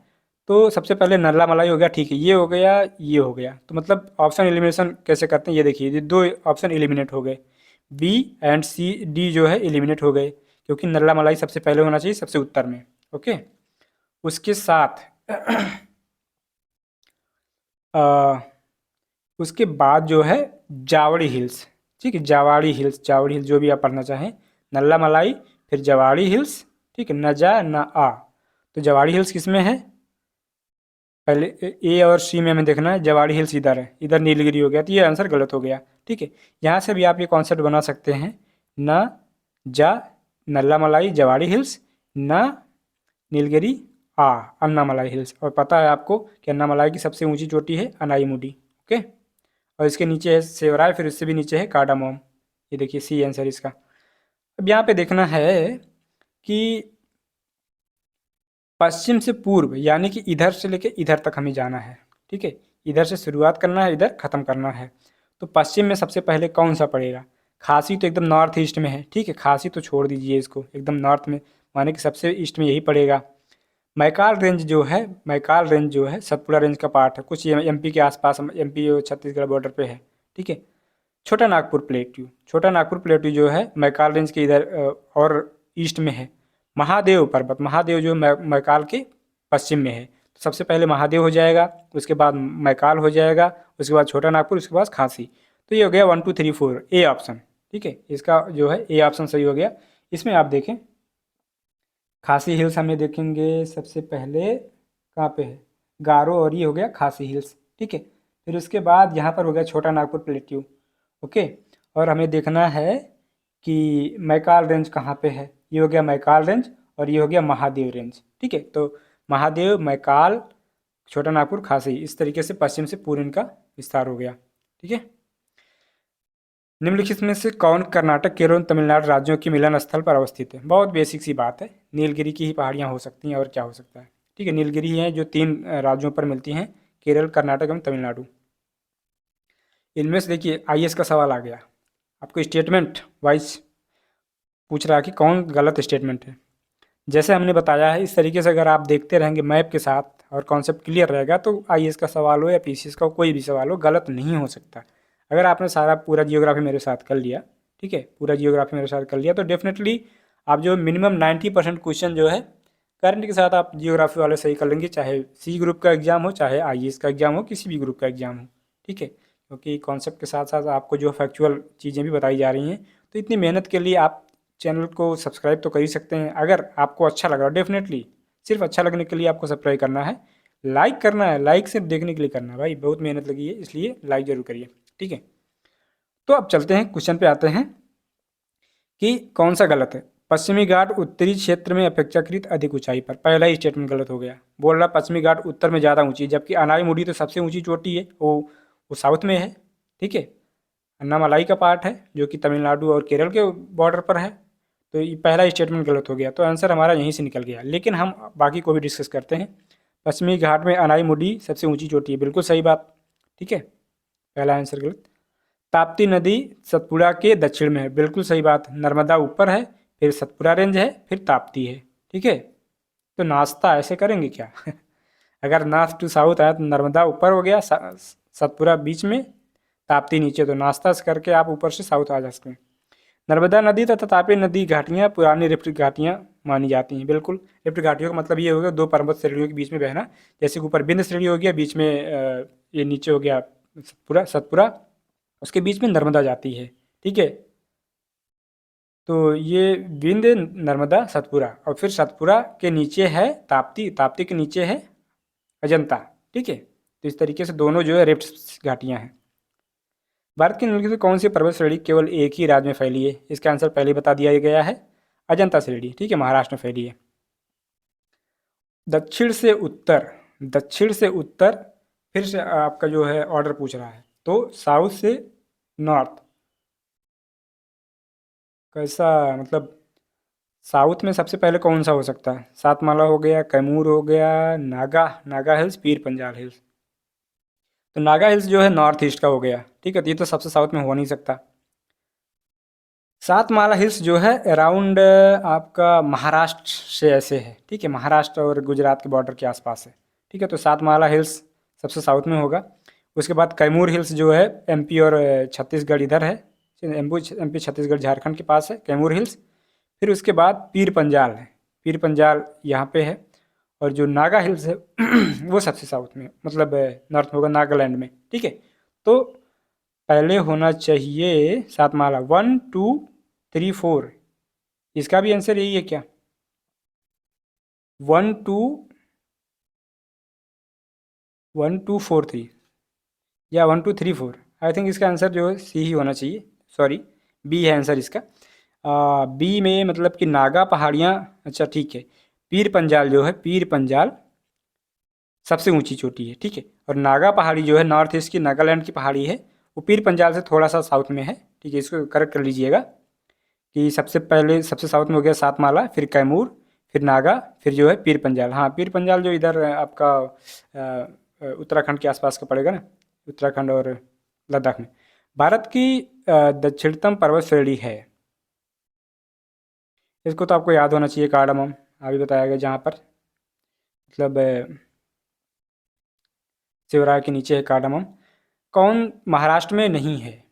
तो सबसे पहले नल्ला मलाई हो गया। ठीक है, ये हो गया, ये हो गया, तो मतलब ऑप्शन एलिमिनेशन कैसे करते हैं ये देखिए, ये 2 ऑप्शन एलिमिनेट हो गए, बी एंड सी, डी जो है एलिमिनेट हो गए, क्योंकि नल्ला मलाई सबसे पहले होना चाहिए, सबसे उत्तर में। ओके, उसके साथ उसके बाद जो है जावड़ी हिल्स। ठीक है, जावाड़ी हिल्स जो भी आप पढ़ना चाहें, नल्ला मलाई फिर जवाड़ी हिल्स। ठीक है, न जा न आ, तो जवाड़ी हिल्स किस में है, पहले ए और सी में हमें देखना है। जवाड़ी हिल्स इधर है, इधर नीलगिरी हो गया, तो ये आंसर गलत हो गया। ठीक है, यहाँ से भी आप ये कॉन्सेप्ट बना सकते हैं, न जा नल्ला मलाई जवाड़ी हिल्स, न नीलगिरी आ अन्नामलाई हिल्स। और पता है आपको कि अन्नामलाई की सबसे ऊंची चोटी है अनाईमुडी। ओके, और इसके नीचे है सेवराय, फिर उससे भी नीचे है कार्डामोम। ये देखिए सी आंसर इसका। अब यहाँ पे देखना है कि पश्चिम से पूर्व, यानी कि इधर से लेके इधर तक हमें जाना है। ठीक है, इधर से शुरुआत करना है, इधर ख़त्म करना है। तो पश्चिम में सबसे पहले कौन सा पड़ेगा, खासी तो एकदम नॉर्थ ईस्ट में है। ठीक है, खासी तो छोड़ दीजिए, इसको एकदम नॉर्थ में, माने कि सबसे ईस्ट में यही पड़ेगा। मैकाल रेंज जो है सतपुड़ा रेंज का पार्ट है, कुछ MP के आसपास, MP और छत्तीसगढ़ बॉर्डर पे है। ठीक है, छोटा नागपुर प्लेट्यू जो है मैकाल रेंज के इधर और ईस्ट में है। महादेव जो मैकाल के पश्चिम में है, तो सबसे पहले महादेव हो जाएगा, उसके बाद मैकाल हो जाएगा, उसके बाद छोटा नागपुर, उसके बाद खासी। तो ये हो गया 1 2 3 4 ए ऑप्शन। ठीक है, इसका जो है ए ऑप्शन सही हो गया। इसमें आप देखें खासी हिल्स हमें देखेंगे सबसे पहले कहाँ पे है, गारो, और ये हो गया खासी हिल्स। ठीक है, फिर उसके बाद यहाँ पर हो गया छोटा नागपुर प्लेट्यू। ओके, और हमें देखना है कि मैकाल रेंज कहाँ पे है, ये हो गया मैकाल रेंज, और ये हो गया महादेव रेंज। ठीक है, तो महादेव, मैकाल, छोटा नागपुर, खासी, इस तरीके से पश्चिम से पूर्व इनका विस्तार हो गया। ठीक है, निम्नलिखित में से कौन कर्नाटक, केरल और तमिलनाडु राज्यों की मिलन स्थल पर अवस्थित है। बहुत बेसिक सी बात है, नीलगिरी की ही पहाड़ियाँ हो सकती हैं, और क्या हो सकता है। ठीक है, नीलगिरी ही हैं जो 3 राज्यों पर मिलती हैं, केरल, कर्नाटक एवं तमिलनाडु। इनमें से देखिए IAS का सवाल आ गया, आपको स्टेटमेंट वाइज पूछ रहा है कि कौन गलत स्टेटमेंट है। जैसे हमने बताया है, इस तरीके से अगर आप देखते रहेंगे मैप के साथ और कॉन्सेप्ट क्लियर रहेगा, तो IAS का सवाल हो या PCS का कोई भी सवाल हो, गलत नहीं हो सकता। अगर आपने सारा पूरा जियोग्राफी मेरे साथ कर लिया, ठीक है, पूरा जियोग्राफी मेरे साथ कर लिया, तो डेफिनेटली आप जो मिनिमम 90% क्वेश्चन जो है करंट के साथ आप जियोग्राफी वाले सही कर लेंगे, चाहे सी ग्रुप का एग्जाम हो, चाहे आईएएस का एग्जाम हो, किसी भी ग्रुप का एग्जाम हो, ठीक है, क्योंकि कॉन्सेप्ट के साथ साथ आपको जो फैक्चुअल चीज़ें भी बताई जा रही हैं। तो इतनी मेहनत के लिए आप चैनल को सब्सक्राइब तो कर ही सकते हैं। अगर आपको अच्छा लग रहा है, डेफिनेटली सिर्फ अच्छा लगने के लिए आपको सब्सक्राइब करना है, लाइक करना है, लाइक सिर्फ देखने के लिए करना है भाई, बहुत मेहनत लगी है, इसलिए लाइक जरूर करिए, ठीक है। तो अब चलते हैं क्वेश्चन पे आते हैं कि कौन सा गलत है। पश्चिमी घाट उत्तरी क्षेत्र में अपेक्षाकृत अधिक ऊंचाई पर, पहला ही स्टेटमेंट गलत हो गया। बोल रहा पश्चिमी घाट उत्तर में ज़्यादा ऊंची है, जबकि अनाईमुड़ी तो सबसे ऊंची चोटी है, वो साउथ में है, ठीक है। अन्नामलाई का पार्ट है जो कि तमिलनाडु और केरल के बॉर्डर पर है। तो ये पहला स्टेटमेंट गलत हो गया, तो आंसर हमारा यहीं से निकल गया। लेकिन हम बाकी को भी डिस्कस करते हैं। पश्चिमी घाट में अनाईमुड़ी सबसे ऊंची चोटी है, बिल्कुल सही बात, ठीक है, पहला आंसर गलत। ताप्ती नदी सतपुड़ा के दक्षिण में है, बिल्कुल सही बात। नर्मदा ऊपर है, फिर सतपुड़ा रेंज है, फिर ताप्ती है, ठीक है। तो नाश्ता ऐसे करेंगे क्या अगर नॉर्थ टू साउथ आया तो नर्मदा ऊपर हो गया, सतपुड़ा बीच में, ताप्ती नीचे, तो नाश्ता से करके आप ऊपर से साउथ आ जा सकते हैं। नर्मदा नदी तथा तापी नदी घाटियाँ पुरानी रिफ्ट घाटियाँ मानी जाती हैं, बिल्कुल। रिफ्ट घाटियों का मतलब ये हो गया दो पर्वत श्रेणियों के बीच में बहना, जैसे कि ऊपर विंध्य श्रेणी हो गया, बीच में ये नीचे हो गया सतपुड़ा सतपुड़ा, उसके बीच में नर्मदा जाती है, ठीक है। तो ये विंध्य, नर्मदा, सतपुड़ा, और फिर सतपुड़ा के नीचे है ताप्ती, ताप्ती के नीचे है अजंता, ठीक है। तो इस तरीके से दोनों जो है रिफ्ट घाटियाँ हैं। भारत की निम्नलिखित कौन सी पर्वत श्रेणी केवल एक ही राज्य में फैली है? इसका आंसर पहले बता दिया गया है, अजंता श्रेणी, ठीक है, महाराष्ट्र में फैली है। दक्षिण से उत्तर, दक्षिण से उत्तर, फिर से आपका जो है ऑर्डर पूछ रहा है, तो साउथ से नॉर्थ, कैसा मतलब साउथ में सबसे पहले कौन सा हो सकता है? सातमाला हो गया, कैमूर हो गया, नागा नागा हिल्स, पीर पंजाल हिल्स। तो नागा हिल्स जो है नॉर्थ ईस्ट का हो गया, ठीक है, तो ये तो सबसे साउथ में हो नहीं सकता। सातमाला हिल्स जो है अराउंड आपका महाराष्ट्र से ऐसे है, ठीक है, महाराष्ट्र और गुजरात के बॉर्डर के आसपास है, ठीक है। तो सातमाला हिल्स सबसे साउथ में होगा। उसके बाद कैमूर हिल्स जो है एमपी और छत्तीसगढ़ इधर है, एमपी छत्तीसगढ़ झारखंड के पास है कैमूर हिल्स। फिर उसके बाद पीर पंजाल है, पीर पंजाल यहाँ पे है। और जो नागा हिल्स है वो सबसे साउथ में, मतलब नॉर्थ में होगा, नागालैंड में, ठीक है। तो पहले होना चाहिए सातमाला, 1 2 3 4, इसका भी आंसर यही है क्या? 1 2 1 2 4 3 या 1 2 3 4? आई थिंक इसका आंसर जो है सी ही होना चाहिए, सॉरी बी है आंसर इसका। बी में मतलब कि नागा पहाड़ियाँ, अच्छा ठीक है। पीर पंजाल जो है, पीर पंजाल सबसे ऊंची चोटी है, ठीक है। और नागा पहाड़ी जो है नॉर्थ ईस्ट की नागालैंड की पहाड़ी है, वो पीर पंजाल से थोड़ा सा साउथ में है, ठीक है। इसको करेक्ट कर लीजिएगा कि सबसे पहले सबसे साउथ में हो गया सातमाला, फिर कैमूर, फिर नागा, फिर जो है पीर पंजाल। हाँ, पीर पंजाल जो इधर आपका उत्तराखंड के आसपास का पड़ेगा ना, उत्तराखंड और लद्दाख में। भारत की दक्षिणतम पर्वत श्रेणी है, इसको तो आपको याद होना चाहिए, कार्डामम, अभी बताया गया, जहाँ पर मतलब शिवराय के नीचे है कार्डामम। कौन महाराष्ट्र में नहीं है?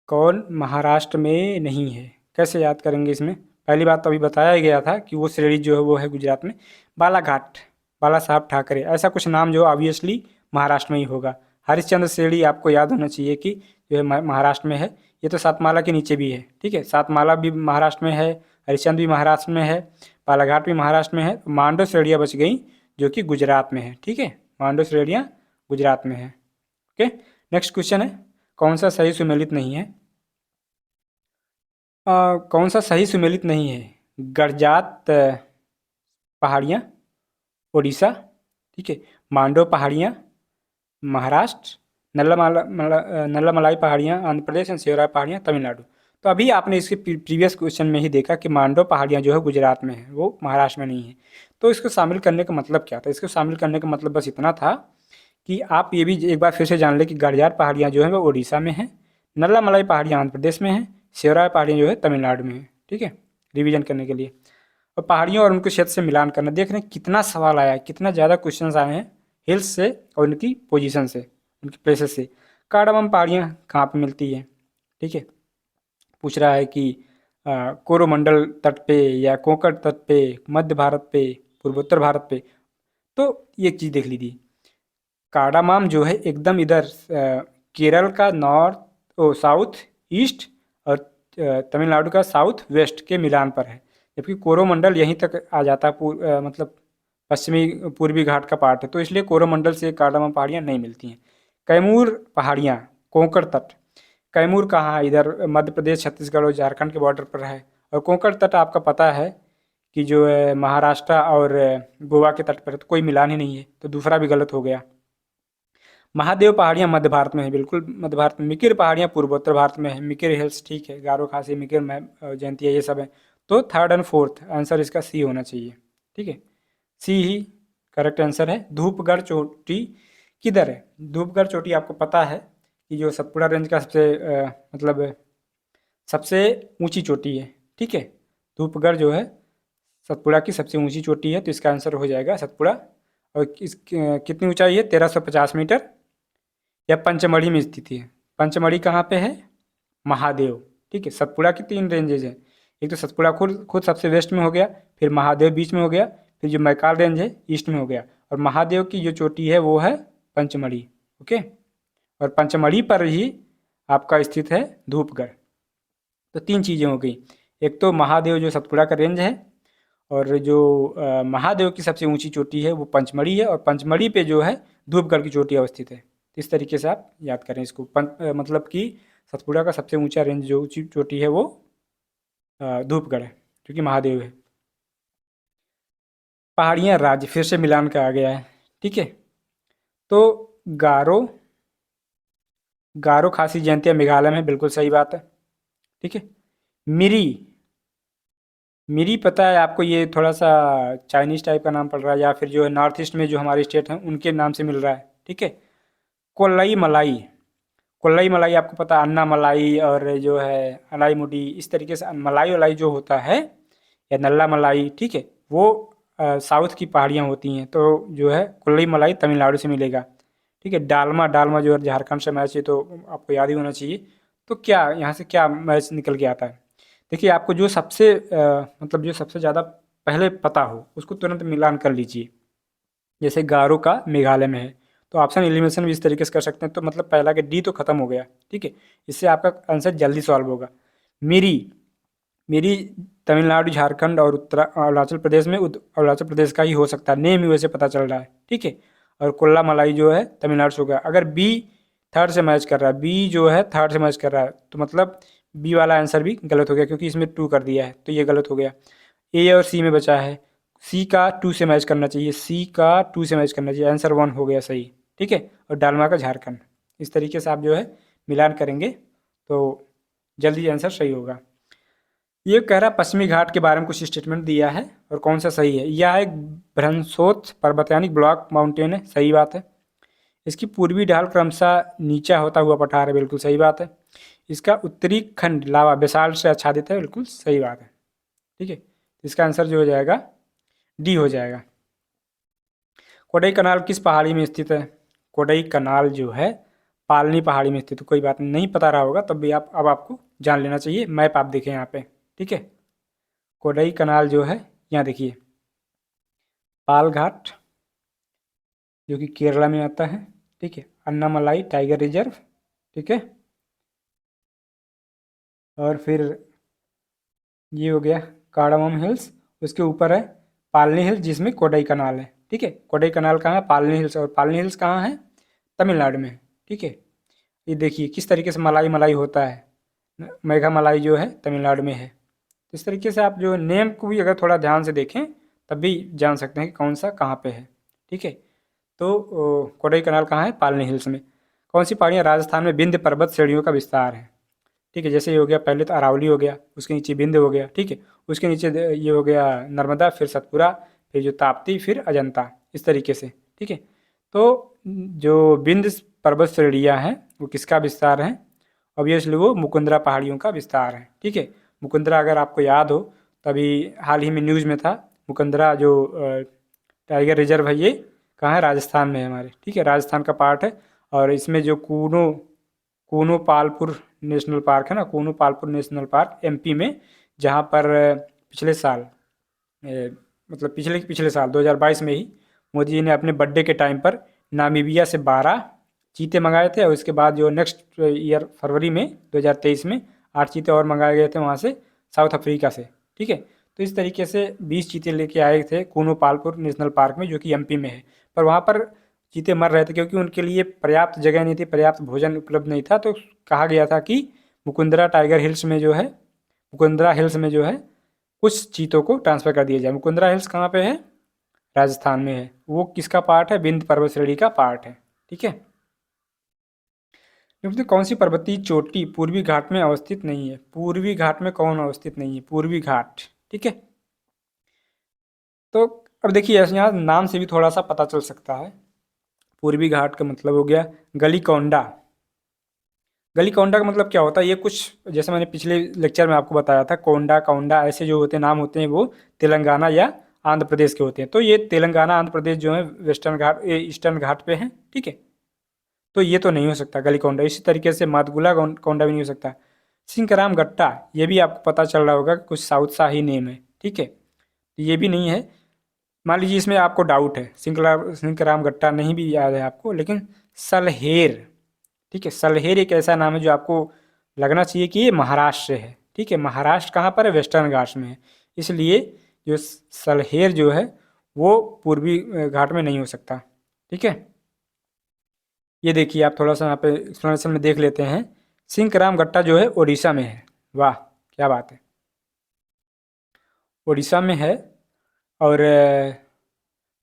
कौन महाराष्ट्र में नहीं है, कैसे याद करेंगे इसमें? पहली बात तो अभी बताया गया था कि वो श्रेणी जो है वो है गुजरात में, बालाघाट, बाला साहब ठाकरे, ऐसा कुछ नाम जो ऑब्वियसली महाराष्ट्र में ही होगा। हरिश्चंद्र श्रेणी आपको याद होना चाहिए कि जो है महाराष्ट्र में है। ये तो सातमाला के नीचे भी है, ठीक है, सातमाला भी महाराष्ट्र में है, हरिश्चंद्र भी महाराष्ट्र में है, बालाघाट भी महाराष्ट्र में है। मांडो श्रेणियाँ बच गई जो कि गुजरात में है, ठीक है, मांडो श्रेणियाँ गुजरात में है। ओके, नेक्स्ट क्वेश्चन है, कौन सा सही सुमेलित नहीं है? कौन सा सही सुमेलित नहीं है? गड़जात पहाड़ियाँ उड़ीसा, ठीक है, मांडो पहाड़ियाँ महाराष्ट्र, नल्लामलाई पहाड़ियाँ आंध्र प्रदेश, एंड सेवराय पहाड़ियाँ तमिलनाडु। तो अभी आपने इसके प्रीवियस क्वेश्चन में ही देखा कि मांडो पहाड़ियाँ जो है गुजरात में है, वो महाराष्ट्र में नहीं है। तो इसको शामिल करने का मतलब क्या था? इसको शामिल करने का मतलब बस इतना था कि आप ये भी एक बार फिर से जान लें कि गड़जात पहाड़ियाँ जो है वो उड़ीसा में है, नल्लामलाई पहाड़ियाँ आंध्र प्रदेश में है, सेवराय पहाड़ियाँ जो है तमिलनाडु में है, ठीक है, रिवीजन करने के लिए। और पहाड़ियों और उनके क्षेत्र से मिलान करना, देख रहे हैं कितना सवाल आया है, कितना ज़्यादा क्वेश्चंस आए हैं हिल्स से और उनकी पोजीशन से, उनकी प्लेसेस से। कार्डामम पहाड़ियाँ कहाँ पे मिलती है, ठीक है। पूछ रहा है कि कोरोमंडल तट पे या कोंकण तट पे, मध्य भारत पे, पूर्वोत्तर भारत पे। तो ये चीज़ देख लीजिए, कार्डामम जो है एकदम इधर केरल का नॉर्थ साउथ ईस्ट और तमिलनाडु का साउथ वेस्ट के मिलान पर है, जबकि कोरोमंडल यहीं तक आ जाता है, मतलब पश्चिमी पूर्वी घाट का पार्ट है, तो इसलिए कोरोमंडल से कार्डामम पहाड़ियाँ नहीं मिलती हैं। कैमूर पहाड़ियाँ, कोंकण तट। कैमूर कहाँ है? इधर मध्य प्रदेश, छत्तीसगढ़ और झारखंड के बॉर्डर पर है। और कोंकण तट आपका पता है कि जो है महाराष्ट्र और गोवा के तट पर है, तो कोई मिलान ही नहीं है, तो दूसरा भी गलत हो गया। महादेव पहाड़ियाँ मध्य भारत में है, बिल्कुल मध्य भारत में। मिकिर पहाड़ियाँ पूर्वोत्तर भारत में है। मिकिर हिल्स, ठीक है, गारो खासी, मिकिर, जयंतिया, ये सब है। तो थर्ड एंड फोर्थ आंसर इसका सी होना चाहिए, ठीक है। सी ही करेक्ट आंसर है। धूपगढ़ चोटी किधर है? धूपगढ़ चोटी आपको पता है कि जो सतपुड़ा रेंज का मतलब सबसे ऊंची चोटी है, ठीक है। धूपगढ़ जो है सतपुड़ा की सबसे ऊंची चोटी है, तो इसका आंसर हो जाएगा सतपुड़ा। और इस कितनी ऊंचाई है? 1350 मीटर। यह पंचमढ़ी में स्थित है। पंचमढ़ी कहाँ पे है? महादेव, ठीक है। सतपुड़ा की 3 रेंजेज हैं, एक तो सतपुड़ा खुद खुद सबसे वेस्ट में हो गया, फिर महादेव बीच में हो गया, फिर जो मैकाल रेंज है ईस्ट में हो गया, और महादेव की जो चोटी है वो है पंचमढ़ी, ओके। और पंचमढ़ी पर ही आपका स्थित है धूपगढ़। तो 3 चीज़ें हो गई, एक तो महादेव जो सतपुड़ा का रेंज है, और जो महादेव की सबसे ऊंची चोटी है वो पंचमढ़ी है, और पंचमढ़ी पे जो है धूपगढ़ की चोटी अवस्थित है। इस तरीके से आप याद करें इसको। मतलब कि सतपुड़ा का सबसे ऊंचा रेंज जो ऊंची चोटी है वो धूपगढ़ है, जो कि महादेव है। पहाड़ियाँ राज्य, फिर से मिलान का आ गया है, ठीक है। तो गारो, गारो खासी जयंतिया मेघालय में, बिल्कुल सही बात है, ठीक है। मिरी, मिरी पता है आपको, ये थोड़ा सा चाइनीज़ टाइप का नाम पड़ रहा है, या फिर जो है नॉर्थ ईस्ट में जो हमारे स्टेट हैं उनके नाम से मिल रहा है, ठीक है। कोल्लई मलाई, कोल्लई मलाई आपको पता है, अन्ना मलाई और जो है अलाई मुडी, इस तरीके से मलाई वलाई जो होता है, या नल्ला मलाई, ठीक है, वो साउथ की पहाड़ियाँ होती हैं। तो जो है कोल्लई मलाई तमिलनाडु से मिलेगा, ठीक है। डालमा, डालमा जो है झारखंड से मैच है, तो आपको याद ही होना चाहिए। तो क्या यहाँ से क्या मैच निकल के आता है? देखिए, आपको जो सबसे मतलब जो सबसे ज़्यादा पहले पता हो उसको तुरंत मिलान कर लीजिए। जैसे गारो का मेघालय में है, तो ऑप्शन एलिमिनेशन भी इस तरीके से कर सकते हैं। तो मतलब पहला के डी तो खत्म हो गया, ठीक है। इससे आपका आंसर जल्दी सॉल्व होगा। मिरी, मिरी तमिलनाडु, झारखंड और अरुणाचल प्रदेश में, अरुणाचल प्रदेश का ही हो सकता है, नेम ही वैसे पता चल रहा है, ठीक है। और कोल्ला मलाई जो है तमिलनाडु से हो गया। अगर बी थर्ड से मैच कर रहा है, बी जो है थर्ड से मैच कर रहा है, तो मतलब बी वाला आंसर भी गलत हो गया, क्योंकि इसमें 2 कर दिया है, तो ये गलत हो गया। ए और सी में बचा है, सी का 2 से मैच करना चाहिए, सी का 2 से मैच करना चाहिए, आंसर 1 हो गया सही, ठीक है। और डालमा का झारखंड। इस तरीके से आप जो है मिलान करेंगे तो जल्दी आंसर सही होगा। ये कह रहा पश्चिमी घाट के बारे में कुछ स्टेटमेंट दिया है, और कौन सा सही है? यह एक ब्रह्मोत्स पर्वतयानी ब्लॉक माउंटेन है, सही बात है। इसकी पूर्वी ढाल क्रमशः नीचा होता हुआ पठार है, बिल्कुल सही बात है। इसका उत्तरी खंड लावा बेसाल्ट से आच्छादित है, बिल्कुल सही बात है, ठीक है। इसका आंसर जो हो जाएगा डी हो जाएगा। कोडई कनाल किस पहाड़ी में स्थित है? कोडई कनाल जो है पालनी पहाड़ी में स्थित है। कोई बात नहीं पता रहा होगा तब भी आप अब आपको जान लेना चाहिए। मैप आप देखें यहाँ पे, ठीक है। कोडई कनाल जो है यहाँ देखिए, पाल घाट जो कि केरला में आता है, ठीक है। अन्नामलाई टाइगर रिजर्व, ठीक है। और फिर ये हो गया कार्डामम हिल्स, उसके ऊपर है पालनी हिल्स जिसमें कोडई कनाल है, ठीक है। कोडई कनाल कहाँ है? पालनी हिल्स। और पालनी हिल्स कहाँ है? तमिलनाडु में, ठीक है। ये देखिए किस तरीके से मलाई मलाई होता है, मेघा मलाई जो है तमिलनाडु में है। तो इस तरीके से आप जो नेम को भी अगर थोड़ा ध्यान से देखें तब भी जान सकते हैं कि कौन सा कहाँ पे है, ठीक है। तो कोडई कनाल कहाँ है? पालनी हिल्स में। कौन सी पहाड़ियाँ राजस्थान में विंध्य पर्वत श्रेणियों का विस्तार है? ठीक है, जैसे ये हो गया, पहले तो अरावली हो गया, उसके नीचे विंध्य हो गया, ठीक है। उसके नीचे ये हो गया नर्मदा, फिर सतपुरा, फिर जो ताप्ती, फिर अजंता, इस तरीके से, ठीक है। तो जो विंध्य पर्वत श्रेणियाँ हैं वो किसका विस्तार है? ऑब्वियसली वो मुकुंदरा पहाड़ियों का विस्तार है, ठीक है। मुकुंदरा अगर आपको याद हो, तभी हाल ही में न्यूज़ में था, मुकुंदरा जो टाइगर रिजर्व है ये कहाँ है? राजस्थान में है हमारे, ठीक है, राजस्थान का पार्ट है। और इसमें जो कूनो कोनोपालपुर नेशनल पार्क है ना, कोनोपालपुर नेशनल पार्क एमपी में, जहाँ पर पिछले साल मतलब पिछले पिछले साल 2022 में ही मोदी जी ने अपने बर्थडे के टाइम पर नामीबिया से 12 चीते मंगाए थे, और उसके बाद जो नेक्स्ट ईयर फरवरी में 2023 में 8 चीते और मंगाए गए थे वहाँ से, साउथ अफ्रीका से। ठीक है, तो इस तरीके से 20 चीते लेके आए थे कोनोपालपुर नेशनल पार्क में, जो कि एमपी में है। पर वहाँ पर चीते मर रहे थे क्योंकि उनके लिए पर्याप्त जगह नहीं थी, पर्याप्त भोजन उपलब्ध नहीं था। तो कहा गया था कि मुकुंदरा टाइगर हिल्स में जो है, मुकुंदरा हिल्स में जो है कुछ चीतों को ट्रांसफ़र कर दिया जाए। मुकुंदरा हिल्स कहाँ पे है? राजस्थान में है। वो किसका पार्ट है? विंध्य पर्वत श्रेणी का पार्ट है। ठीक है, निम्न में कौन सी पर्वतीय चोटी पूर्वी घाट में अवस्थित नहीं है? पूर्वी घाट में कौन अवस्थित नहीं है? पूर्वी घाट। ठीक है, तो अब देखिए यहाँ नाम से भी थोड़ा सा पता चल सकता है। पूर्वी घाट का मतलब हो गया गलीकोंडा। गलीकोंडा का मतलब क्या होता है? ये कुछ जैसे मैंने पिछले लेक्चर में आपको बताया था, कोंडा कौंडा ऐसे जो होते हैं नाम होते हैं वो तेलंगाना या आंध्र प्रदेश के होते हैं। तो ये तेलंगाना आंध्र प्रदेश जो है वेस्टर्न घाट ईस्टर्न घाट पे हैं। ठीक है, तो ये तो नहीं हो सकता गलीकोंडा। इसी तरीके से मातगुला कोंडा भी नहीं हो सकता। सिंकराम गट्टा, ये भी आपको पता चल रहा होगा कुछ साउथ सा ही नेम है। ठीक है, ये भी नहीं है। मान लीजिए इसमें आपको डाउट है, सिंकराम गट्टा नहीं भी याद है आपको, लेकिन सलहेर। ठीक है, सलहेर एक ऐसा नाम है जो आपको लगना चाहिए कि ये महाराष्ट्र से है। ठीक है, महाराष्ट्र कहाँ पर है? वेस्टर्न घाट्स में है। इसलिए जो सलहेर जो है वो पूर्वी घाट में नहीं हो सकता। ठीक है, ये देखिए आप थोड़ा सा यहाँ पे एक्सप्लेनेशन में देख लेते हैं। सिंकराम गट्टा जो है उड़ीसा में है। वाह, क्या बात है, उड़ीसा में है। और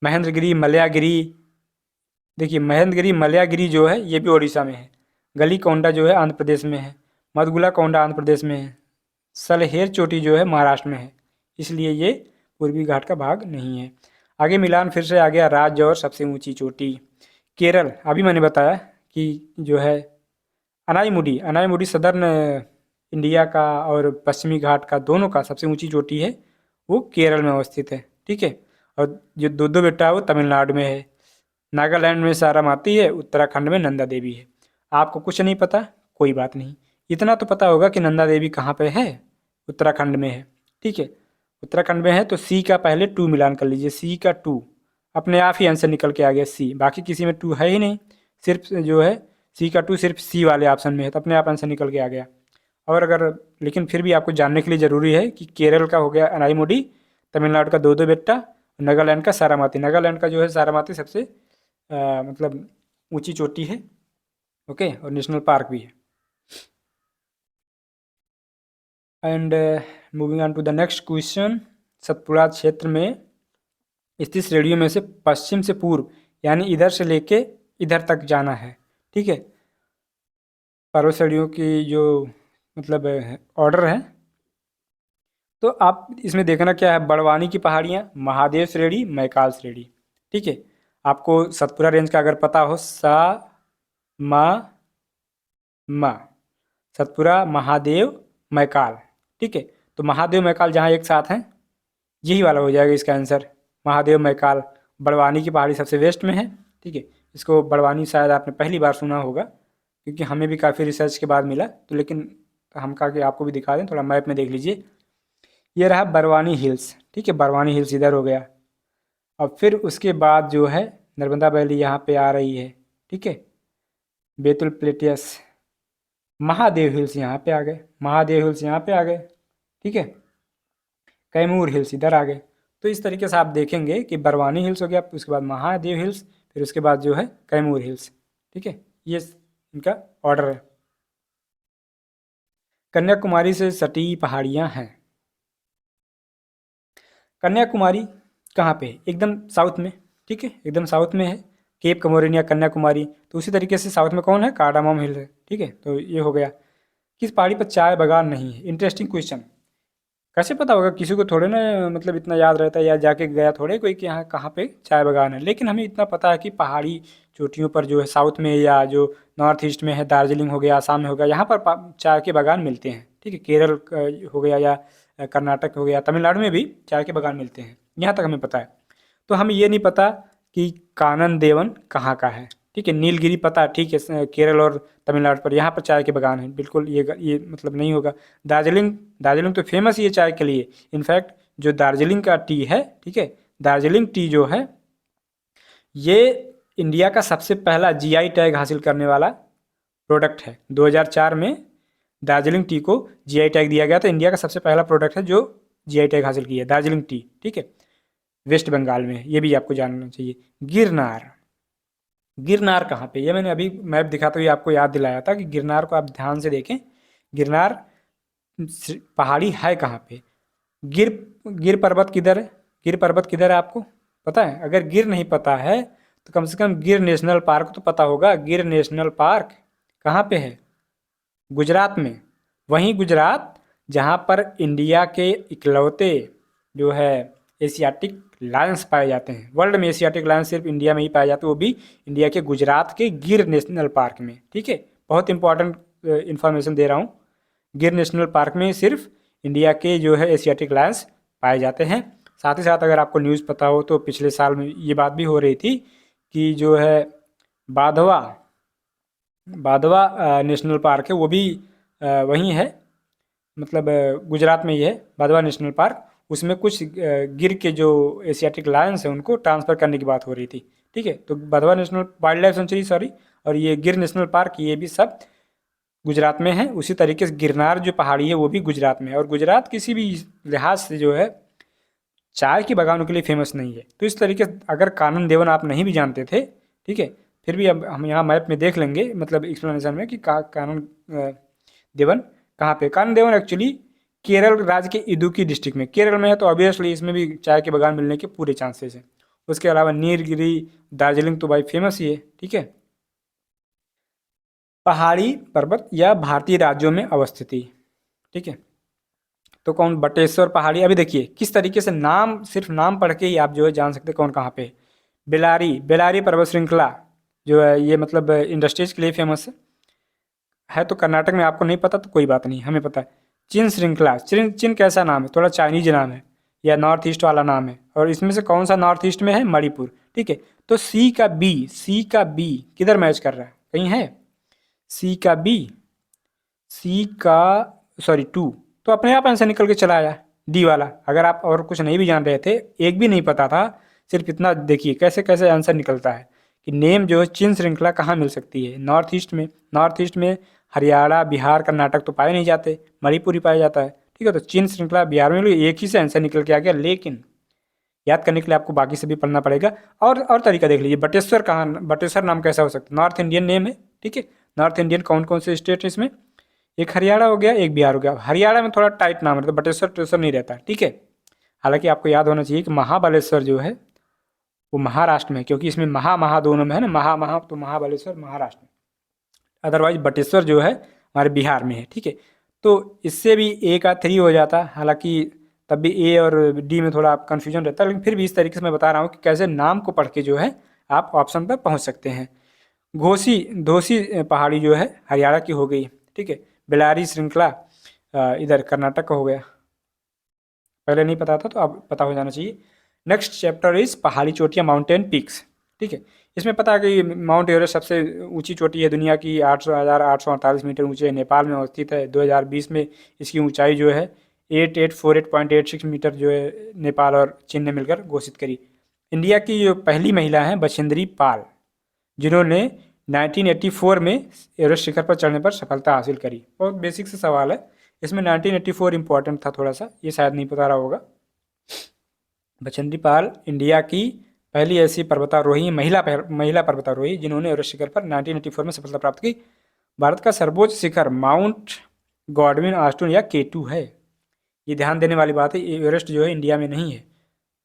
महेंद्रगिरी मलयागिरी, देखिए महेंद्रगिरी मलयागिरी जो है ये भी उड़ीसा में है। गलीकोंडा जो है आंध्र प्रदेश में है। मधगुला कोंडा आंध्र प्रदेश में है। सलहेर चोटी जो है महाराष्ट्र में है। इसलिए ये पूर्वी घाट का भाग नहीं है। आगे मिलान फिर से आ गया राज्य और सबसे ऊंची चोटी। केरल, अभी मैंने बताया कि जो है अनाईमुडी, अनाईमुडी सदर्न इंडिया का और पश्चिमी घाट का दोनों का सबसे ऊंची चोटी है, वो केरल में अवस्थित है। ठीक है, और जो दो बेटा है वो तमिलनाडु में है। नागालैंड में सारामाती है, उत्तराखंड में नंदा देवी है। आपको कुछ नहीं पता, कोई बात नहीं, इतना तो पता होगा कि नंदा देवी कहाँ पे है? उत्तराखंड में है। ठीक है, उत्तराखंड में है तो सी का पहले 2 मिलान कर लीजिए। सी का 2 अपने आप ही आंसर निकल के आ गया सी, बाकी किसी में 2 है ही नहीं, सिर्फ जो है सी का 2 सिर्फ सी वाले ऑप्शन में है, तो अपने आप आंसर निकल के आ गया। और अगर लेकिन फिर भी आपको जानने के लिए ज़रूरी है कि केरल का हो गया अनाईमुडी, तमिलनाडु का दो बेट्टा, नागालैंड का सारामाती। नागालैंड का जो है सारामाती सबसे मतलब ऊंची चोटी है। ओके, और नेशनल पार्क भी है। And moving on to the next question. Satpura क्षेत्र में स्थित श्रेणियों में से पश्चिम से पूर्व यानी इधर से लेके इधर तक जाना है। ठीक है, पर्वत श्रेणियों की जो मतलब ऑर्डर है, तो आप इसमें देखना क्या है, बड़वानी की पहाड़ियाँ, महादेव श्रेणी, मैकाल श्रेणी। ठीक है, आपको सतपुरा रेंज का अगर पता हो, सा मा मा, सतपुरा, महादेव, मैकाल। ठीक है, तो महादेव मैकाल जहाँ एक साथ हैं, यही वाला हो जाएगा इसका आंसर, महादेव मैकाल। बड़वानी की पहाड़ी सबसे वेस्ट में है। ठीक है, इसको बड़वानी शायद आपने पहली बार सुना होगा, क्योंकि हमें भी काफ़ी रिसर्च के बाद मिला, तो लेकिन हम कहा कि आपको भी दिखा दें, थोड़ा मैप में देख लीजिए। ये रहा बरवानी हिल्स। ठीक है, बरवानी हिल्स इधर हो गया। अब फिर उसके बाद जो है नर्मदा वैली यहाँ पे आ रही है। ठीक है, बेतुल प्लेटियस, महादेव हिल्स यहाँ पे आ गए, महादेव हिल्स यहाँ पे आ गए। ठीक है, कैमूर हिल्स इधर आ गए। तो इस तरीके से आप देखेंगे कि बरवानी हिल्स हो गया, उसके बाद महादेव हिल्स, फिर उसके बाद जो है कैमूर हिल्स। ठीक है, ये इनका ऑर्डर है। कन्याकुमारी से सटी पहाड़ियाँ हैं। कन्याकुमारी कहाँ पे है? एकदम साउथ में। ठीक है, एकदम साउथ में है, केप कमोरिनिया कन्याकुमारी। तो उसी तरीके से साउथ में कौन है? कार्डामम हिल है। ठीक है, तो ये हो गया। किस पहाड़ी पर चाय बागान नहीं है? Interesting question. कैसे पता होगा? किसी को थोड़े ना मतलब इतना याद रहता है, या जाके गया थोड़े कोई कि यहाँ कहाँ पे चाय बागान है। लेकिन हमें इतना पता है कि पहाड़ी चोटियों पर जो है साउथ में या जो नॉर्थ ईस्ट में है, दार्जिलिंग हो गया, आसाम में हो गया, यहाँ पर चाय के बागान मिलते हैं। ठीक है, केरल हो गया या कर्नाटक हो गया, तमिलनाडु में भी चाय के बागान मिलते हैं, यहाँ तक हमें पता है। तो हमें ये नहीं पता कि कानन देवन कहाँ का है। ठीक है। नीलगिरी पता है, ठीक है, केरल और तमिलनाडु पर, यहाँ पर चाय के बागान हैं, बिल्कुल ये मतलब नहीं होगा। दार्जिलिंग, दार्जिलिंग तो फेमस ही है चाय के लिए। इनफैक्ट जो दार्जिलिंग का टी है, ठीक है, दार्जिलिंग टी जो है ये इंडिया का सबसे पहला जीआई टैग हासिल करने वाला प्रोडक्ट है। 2004 में दार्जिलिंग टी को जीआई टैग दिया गया था। इंडिया का सबसे पहला प्रोडक्ट है जो जीआई टैग हासिल किया है, दार्जिलिंग टी, ठीक है, वेस्ट बंगाल में। ये भी आपको जानना चाहिए। गिरनार, गिरनार कहाँ पे, ये मैंने अभी मैप दिखाते हुए आपको याद दिलाया था कि गिरनार को आप ध्यान से देखें। गिरनार पहाड़ी है कहाँ पे? गिर गिर पर्वत किधर है? गिर पर्वत किधर है आपको पता है? अगर गिर नहीं पता है तो कम से कम गिर नेशनल पार्क तो पता होगा। गिर नेशनल पार्क कहाँ पे है? गुजरात में। वहीं गुजरात जहाँ पर इंडिया के इकलौते जो है एशियाटिक लायंस पाए जाते हैं। वर्ल्ड में एशियाटिक लायंस सिर्फ इंडिया में ही पाए जाते हैं, वो भी इंडिया के गुजरात के गिर नेशनल पार्क में, ठीक है। बहुत इंपॉर्टेंट इन्फॉर्मेशन दे रहा हूँ। गिर नेशनल पार्क में सिर्फ इंडिया के जो है एशियाटिक लायंस पाए जाते हैं। साथ ही साथ अगर आपको न्यूज़ पता हो तो पिछले साल में ये बात भी हो रही थी कि जो है बाधवा नेशनल पार्क है, वो भी वहीं है, मतलब गुजरात में ही है बाधवा नेशनल पार्क। उसमें कुछ गिर के जो एशियाटिक लायंस हैं उनको ट्रांसफ़र करने की बात हो रही थी, ठीक है। तो Badhwa national wild life sanctuary, sorry, और ये गिर नेशनल पार्क, ये भी सब गुजरात में है। उसी तरीके से गिरनार जो पहाड़ी है वो भी गुजरात में है। और गुजरात किसी भी लिहाज से जो है चाय की बागानों के लिए फेमस नहीं है। तो इस तरीके से अगर कानन देवन आप नहीं भी जानते थे, ठीक है, फिर भी अब हम यहाँ मैप में देख लेंगे, मतलब एक्सप्लेनेशन में, कि कानन देवन कहाँ पे। कानन देवन एक्चुअली केरल राज्य के इडुक्की डिस्ट्रिक्ट में, केरल में है, तो ऑब्वियसली इसमें भी चाय के बागान मिलने के पूरे चांसेस हैं। उसके अलावा नीलगिरी, दार्जिलिंग तो भाई फेमस ही है, ठीक है। पहाड़ी पर्वत या भारतीय राज्यों में अवस्थिति, ठीक है। तो कौन? बटेश्वर पहाड़ी। अभी देखिए किस तरीके से नाम, सिर्फ नाम पढ़ के ही आप जो है जान सकते हैं कौन कहाँ पे है। बेलारी, बेलारी पर्वत श्रृंखला जो है ये मतलब इंडस्ट्रीज के लिए फेमस है। तो कर्नाटक में आपको नहीं पता तो कोई बात नहीं, हमें पता है। चिन श्रृंखला, चिन कैसा नाम है? थोड़ा चाइनीज नाम है या नॉर्थ ईस्ट वाला नाम है। और इसमें से कौन सा नॉर्थ ईस्ट में है? मणिपुर, ठीक है। तो सी का बी किधर मैच कर रहा है? कहीं है सी का बी? सी का सॉरी 2, तो अपने आप आंसर निकल के चला आया डी वाला। अगर आप और कुछ नहीं भी जान रहे थे, एक भी नहीं पता था, सिर्फ इतना देखिए कैसे कैसे आंसर निकलता है कि नेम जो है चिन श्रृंखला कहाँ मिल सकती है? नॉर्थ ईस्ट में। नॉर्थ ईस्ट में हरियाणा, बिहार, कर्नाटक तो पाए नहीं जाते, मणिपुर ही पाया जाता है, ठीक है। तो चिन श्रृंखला बिहार में, एक ही से आंसर निकल के आ गया। लेकिन याद करने के लिए आपको बाकी से भी पढ़ना पड़ेगा। और तरीका देख लीजिए, बटेश्वर कहाँ, बटेश्वर नाम कैसा हो सकता है? नॉर्थ इंडियन नेम है, ठीक है। नॉर्थ इंडियन कौन कौन से स्टेट है इसमें? एक हरियाणा हो गया, एक बिहार हो गया। हरियाणा में थोड़ा टाइट नाम रहता है, बटेश्वर टेश्वर नहीं रहता, ठीक है। हालांकि आपको याद होना चाहिए कि महाबलेश्वर जो है वो महाराष्ट्र में है, क्योंकि इसमें महा दोनों में है ना, महा, तो महाबलेश्वर महाराष्ट्र में। अदरवाइज बटेश्वर जो है हमारे बिहार में है, ठीक है। तो इससे भी ए का 3 हो जाता, हालांकि तब भी ए और डी में थोड़ा कन्फ्यूजन रहता है, लेकिन फिर भी इस तरीके से मैं बता रहा हूँ कि कैसे नाम को पढ़ के जो है आप ऑप्शन पर पहुँच सकते हैं। धोसी पहाड़ी जो है हरियाणा की हो गई, ठीक है। बेलारी श्रृंखला इधर कर्नाटक का हो गया। पहले नहीं पता था तो अब पता हो जाना चाहिए। नेक्स्ट चैप्टर इज पहाड़ी चोटियाँ, माउंटेन पीक्स, ठीक है। इसमें पता है कि माउंट एवरेस्ट सबसे ऊंची चोटी है दुनिया की, 8,848 मीटर ऊंचे, नेपाल में अवस्थित है। 2020 में इसकी ऊंचाई जो है 8848.86 मीटर जो है नेपाल और चीन ने मिलकर घोषित करी। इंडिया की जो पहली महिला हैं बछेंद्री पाल, जिन्होंने 1984 में एवरेस्ट शिखर पर चढ़ने पर सफलता हासिल करी। बहुत बेसिक से सवाल है, इसमें 1984 इंपॉर्टेंट था थोड़ा सा, ये शायद नहीं पता रहा होगा। बछेंद्री पाल इंडिया की पहली ऐसी पर्वतारोही, महिला पर्वतारोही जिन्होंने एवरेस्ट शिखर पर 1984 में सफलता प्राप्त की। भारत का सर्वोच्च शिखर माउंट गॉडविन ऑस्टिन या K2 है। ये ध्यान देने वाली बात है, एवरेस्ट जो है इंडिया में नहीं है,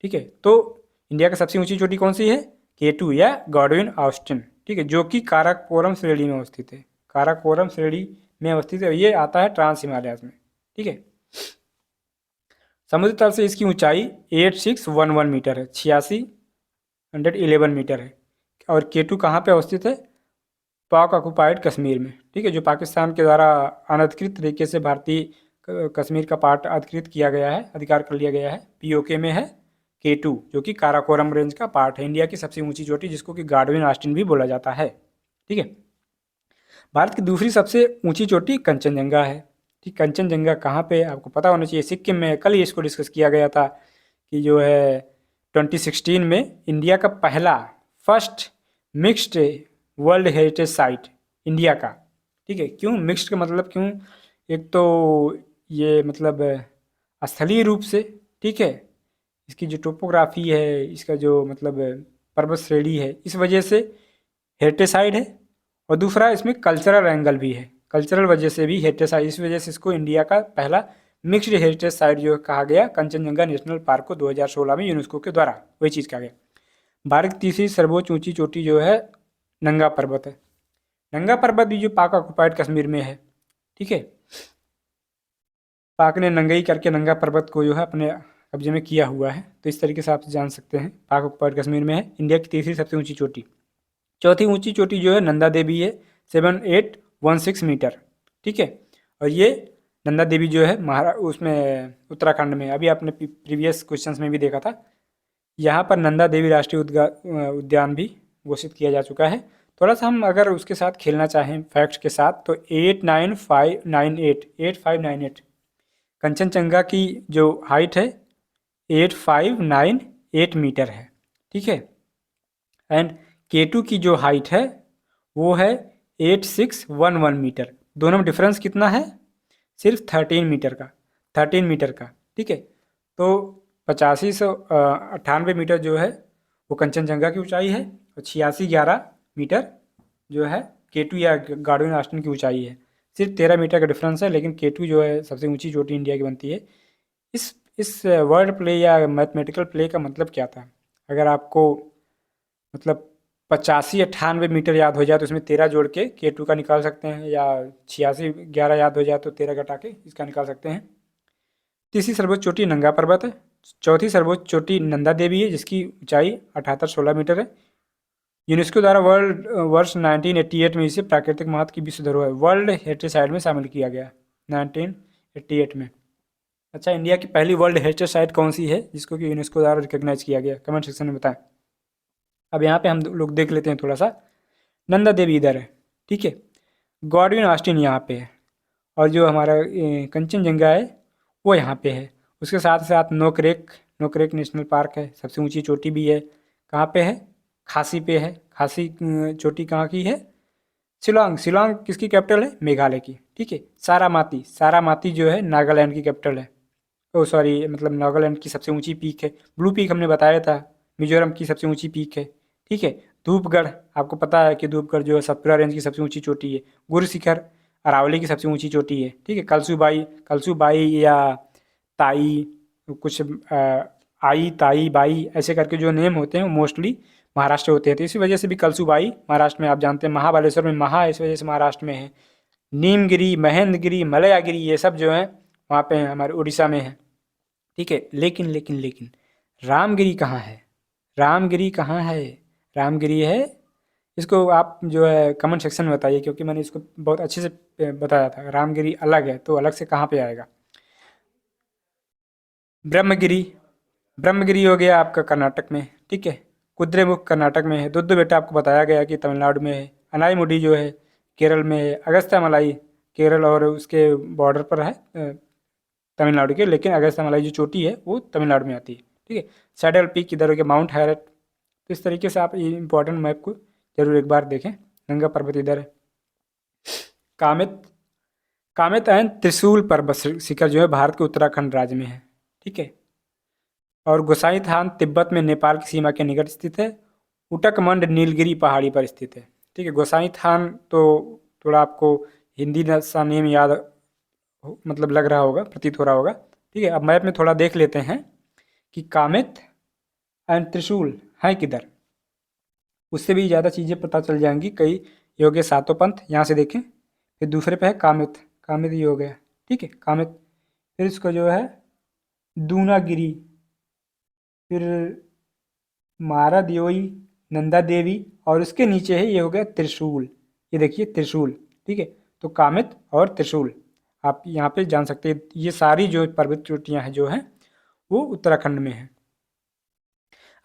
ठीक है। तो इंडिया की सबसे ऊंची चोटी कौन सी है? K2 या गॉडविन ऑस्टिन, ठीक है, जो कि काराकोरम श्रेणी में अवस्थित है। काराकोरम श्रेणी में अवस्थित है, ये आता है ट्रांस हिमालयाज में, ठीक है। समुद्र तल से इसकी ऊंचाई 8611 मीटर है, 8611 मीटर है। और K2 कहाँ पे अवस्थित है? पाक ऑक्युपाइड कश्मीर में, ठीक है, जो पाकिस्तान के द्वारा अनधिकृत तरीके से भारतीय कश्मीर का पार्ट अधिकृत किया गया है, अधिकार कर लिया गया है, POK में है K2 जो कि काराकोरम रेंज का पार्ट है, इंडिया की सबसे ऊंची चोटी जिसको कि गार्डविन ऑस्टिन भी बोला जाता है। ठीक है, भारत की दूसरी सबसे ऊंची चोटी कंचनजंगा है। ठीक, कंचनजंगा कहाँ पे है आपको पता होना चाहिए, सिक्किम में। कल ही इसको डिस्कस किया गया था कि जो है 2016 में इंडिया का पहला first mixed world heritage site India का। ठीक है, क्यों मिक्स्ड का मतलब क्यों, एक तो ये मतलब स्थलीय रूप से, ठीक है, इसकी जो टोपोग्राफी है, इसका जो मतलब पर्वत श्रेणी है, इस वजह से हेरिटेज साइट है। और दूसरा इसमें कल्चरल एंगल भी है, कल्चरल वजह से भी हेरिटेज साइट, इस वजह से इसको इंडिया का पहला मिक्स्ड हेरिटेज साइट जो कहा गया कंचनजंगा नेशनल पार्क को 2016 में यूनेस्को के द्वारा, वही चीज़ कहा गया। भारत की तीसरी सर्वोच्च ऊंची चोटी जो है नंगा पर्वत है। नंगा पर्वत भी जो पाक ऑक्युपाइड कश्मीर में है। ठीक है, पाक ने नंगई करके नंगा पर्वत को जो है अपने कब्जे में किया हुआ है, तो इस तरीके से आप जान सकते हैं पाक ऑक्युपाइड कश्मीर में है इंडिया की तीसरी सबसे ऊंची चोटी। चौथी ऊंची चोटी जो है नंदा देवी है, 7816 मीटर। ठीक है, और ये नंदा देवी जो है उसमें उत्तराखंड में, अभी आपने प्रीवियस क्वेश्चंस में भी देखा था, यहाँ पर नंदा देवी राष्ट्रीय उद्यान भी घोषित किया जा चुका है। थोड़ा सा हम अगर उसके साथ खेलना चाहें फैक्ट्स के साथ, तो 8598 कंचनजंगा की जो हाइट है 8598 मीटर है। ठीक है, एंड K2 की जो हाइट है वो है 8611 मीटर। दोनों में डिफरेंस कितना है, सिर्फ 13 मीटर का। ठीक है, तो 8598 मीटर जो है वो कंचनजंगा की ऊंचाई है, और 8611 मीटर जो है K2 या गार्डविन ऑस्टिन की ऊंचाई है। सिर्फ 13 मीटर का डिफरेंस है, लेकिन K2 जो है सबसे ऊंची चोटी इंडिया की बनती है। इस वर्ड प्ले या मैथमेटिकल प्ले का मतलब क्या था, अगर आपको मतलब 8598 मीटर याद हो जाए तो इसमें 13 जोड़ के K2 का निकाल सकते हैं, या 8611 याद हो जाए तो 13 घटा के इसका निकाल सकते हैं। तीसरी सर्वोच्च चोटी नंगा पर्वत है। चौथी सर्वोच्च चोटी नंदा देवी है जिसकी ऊंचाई 7816 मीटर है। यूनेस्को द्वारा वर्ष 1988 में इसे प्राकृतिक महत्व की विश्व धरोहर वर्ल्ड हेरिटेज साइट में शामिल किया गया 1988 में। अच्छा, इंडिया की पहली वर्ल्ड हेरिटेज साइट कौन सी है जिसको कि यूनेस्को द्वारा रिकॉग्नाइज किया गया, कमेंट सेक्शन में बताएं। अब यहाँ पे हम लोग देख लेते हैं थोड़ा सा, नंदा देवी इधर है। ठीक है, गॉडविन ऑस्टिन यहाँ पे है, और जो हमारा कंचनजंगा है वो यहाँ पे है। उसके साथ साथ नोकरेक नेशनल पार्क है, सबसे ऊंची चोटी भी है। कहाँ पे है, खासी पे है। खासी चोटी कहाँ की है, शिलोंग किसकी कैपिटल है, मेघालय की। ठीक है, सारामाती जो है नागालैंड की कैपिटल है। ओ सॉरी, मतलब नागालैंड की सबसे ऊंची पीक है। ब्लू पीक हमने बताया था, मिजोरम की सबसे ऊंची पीक है। ठीक है, धूपगढ़, आपको पता है कि धूपगढ़ जो है सतपुरा रेंज की सबसे ऊंची चोटी है। गुरशिखर अरावली की सबसे ऊंची चोटी है। ठीक है, कलसूबाई या ताई, कुछ आई ताई बाई ऐसे करके जो नेम होते हैं वो मोस्टली महाराष्ट्र होते हैं, तो इसी वजह से भी कलसूबाई महाराष्ट्र में, आप जानते हैं महाबलेश्वर में महा इस वजह से महाराष्ट्र में है। नीमगिरी, महेंद्रगिरी, मलयागिरी ये सब जो है वहाँ पे हमारे उड़ीसा में है। ठीक है, लेकिन रामगिरी कहाँ है, रामगिरी है, इसको आप जो है कमेंट सेक्शन में बताइए, क्योंकि मैंने इसको बहुत अच्छे से बताया था। रामगिरी अलग है, तो अलग से कहाँ पे आएगा। ब्रह्मगिरी हो गया आपका कर्नाटक में। ठीक है, कुद्रेमुख कर्नाटक में है। दुद्ध बेटा आपको बताया गया कि तमिलनाडु में है। अनाईमुडी जो है केरल में है। अगस्त्यामलाई केरल और उसके बॉर्डर पर है तमिलनाडु के, लेकिन अगस्त्यामलाई जो चोटी है वो तमिलनाडु में आती है। ठीक है, सैडल पीक किधर हो गया, माउंट हैरियट। तो इस तरीके से आप ये इंपॉर्टेंट मैप को जरूर एक बार देखें। नंगा पर्वत इधर है। कामित एंड त्रिशूल पर्वत शिखर जो है भारत के उत्तराखंड राज्य में है। ठीक है, और गोसाई थान तिब्बत में नेपाल की सीमा के निकट स्थित है। उटकमंड नीलगिरी पहाड़ी पर स्थित है। ठीक है, गोसाई थान तो थोड़ा आपको हिंदी सा नेम याद मतलब लग रहा होगा, प्रतीत हो रहा होगा। ठीक है, अब मैप में थोड़ा देख लेते हैं कि कामित एंड त्रिशूल है किधर, उससे भी ज़्यादा चीज़ें पता चल जाएंगी। कई योग है सातों पंथ, यहाँ से देखें। फिर दूसरे पे है कामित ये हो गया। ठीक है, कामित, फिर इसको जो है दूनागिरी, फिर मारा देवी, नंदा देवी, और उसके नीचे है ये हो गया त्रिशूल। ये देखिए त्रिशूल। ठीक है, तो कामित और त्रिशूल आप यहाँ पे जान सकते हैं। ये सारी जो पर्वत चोटियाँ हैं जो हैं वो उत्तराखंड में हैं।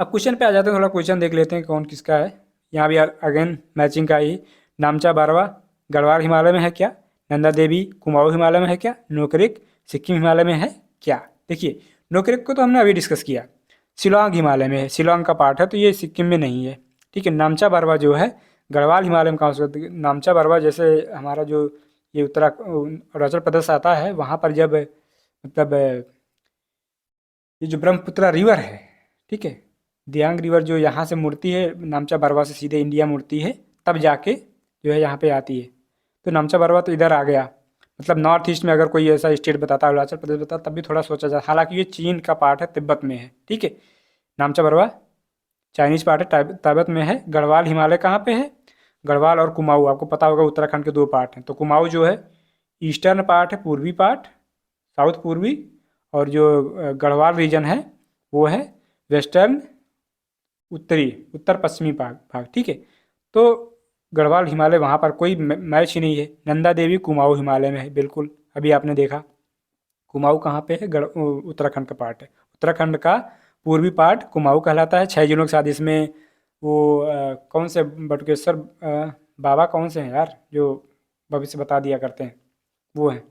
अब क्वेश्चन पे आ जाते हैं, थोड़ा क्वेश्चन देख लेते हैं कौन किसका है। यहाँ भी अगेन मैचिंग का ही, नामचा बारवा गढ़वाल हिमालय में है क्या, नंदा देवी कुमाऊं हिमालय में है क्या, नोकरेक सिक्किम हिमालय में है क्या। देखिए नोकरेक को तो हमने अभी डिस्कस किया, शिलोंग हिमालय में है, शिलोंग का पार्ट है, तो ये सिक्किम में नहीं है। ठीक है, नामचा बारवा जो है गढ़वाल हिमालय में कहाँ से, नामचा बारवा जैसे हमारा जो ये अरुणाचल प्रदेश आता है, वहाँ पर जब मतलब ये जो ब्रह्मपुत्र रिवर है, ठीक है, दियांग रिवर जो यहाँ से मुड़ती है नामचा बरवा से सीधे इंडिया मुड़ती है, तब जाके जो है यहाँ पे आती है। तो नामचा बरवा तो इधर आ गया, मतलब नॉर्थ ईस्ट में अगर कोई ऐसा स्टेट बताता, अरुणाचल प्रदेश बताता, तब भी थोड़ा सोचा जाए, हालांकि ये चीन का पार्ट है, तिब्बत में है। ठीक है, नामचा बरवा चाइनीज पार्ट है, तिब्बत में है। गढ़वाल हिमालय कहाँ पे है, गढ़वाल और कुमाऊँ, आपको पता होगा उत्तराखंड के 2 पार्ट हैं। तो कुमाऊँ जो है ईस्टर्न पार्ट है, पूर्वी पार्ट, साउथ पूर्वी, और जो गढ़वाल रीजन है वो है वेस्टर्न, उत्तर पश्चिमी भाग। ठीक है, तो गढ़वाल हिमालय वहाँ पर कोई मैच ही नहीं है। नंदा देवी कुमाऊँ हिमालय में है, बिल्कुल अभी आपने देखा। कुमाऊँ कहाँ पे है, उत्तराखंड का पार्ट है। उत्तराखंड का पूर्वी पार्ट कुमाऊँ कहलाता है। 6 जिलों के साथ इसमें वो कौन से बटुकेश्वर बाबा कौन से हैं यार, जो भविष्य बता दिया करते हैं, वो हैं।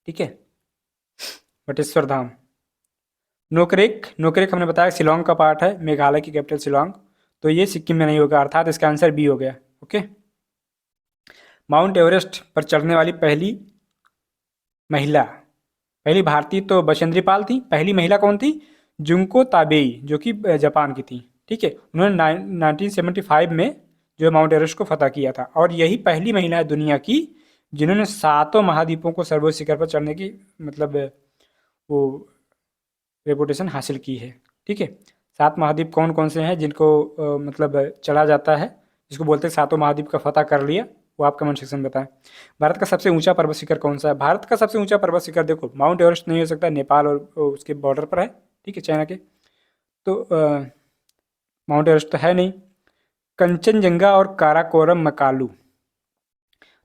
ठीक है, बटेश्वर धाम। नोकरेक हमने बताया शिलोंग का पार्ट है, मेघालय की कैपिटल शिलोंग, तो ये सिक्किम में नहीं होगा, अर्थात इसका आंसर बी हो गया। ओके, माउंट एवरेस्ट पर चढ़ने वाली पहली महिला, पहली भारतीय तो बछेंद्री पाल थी। पहली महिला कौन थी, जुंको ताबेई, जो कि जापान की थी। ठीक है, उन्होंने 1975 में जो माउंट एवरेस्ट को फतह किया था, और यही पहली महिला है दुनिया की जिन्होंने 7 महाद्वीपों को सर्वोच्च शिखर पर चढ़ने की मतलब वो रेपुटेशन हासिल की है। ठीक है, 7 महाद्वीप कौन कौन से हैं जिनको मतलब चढ़ा जाता है, जिसको बोलते हैं 7 महाद्वीप का फतह कर लिया, वो आप कमेंट सेक्शन में बताएं। भारत का सबसे ऊंचा पर्वत शिखर कौन सा है, भारत का सबसे ऊंचा पर्वत शिखर देखो माउंट एवरेस्ट नहीं हो सकता, नेपाल और उसके बॉर्डर पर है। ठीक है, चाइना के, तो माउंट एवरेस्ट तो है नहीं। कंचनजंगा और काराकोरम मकालू,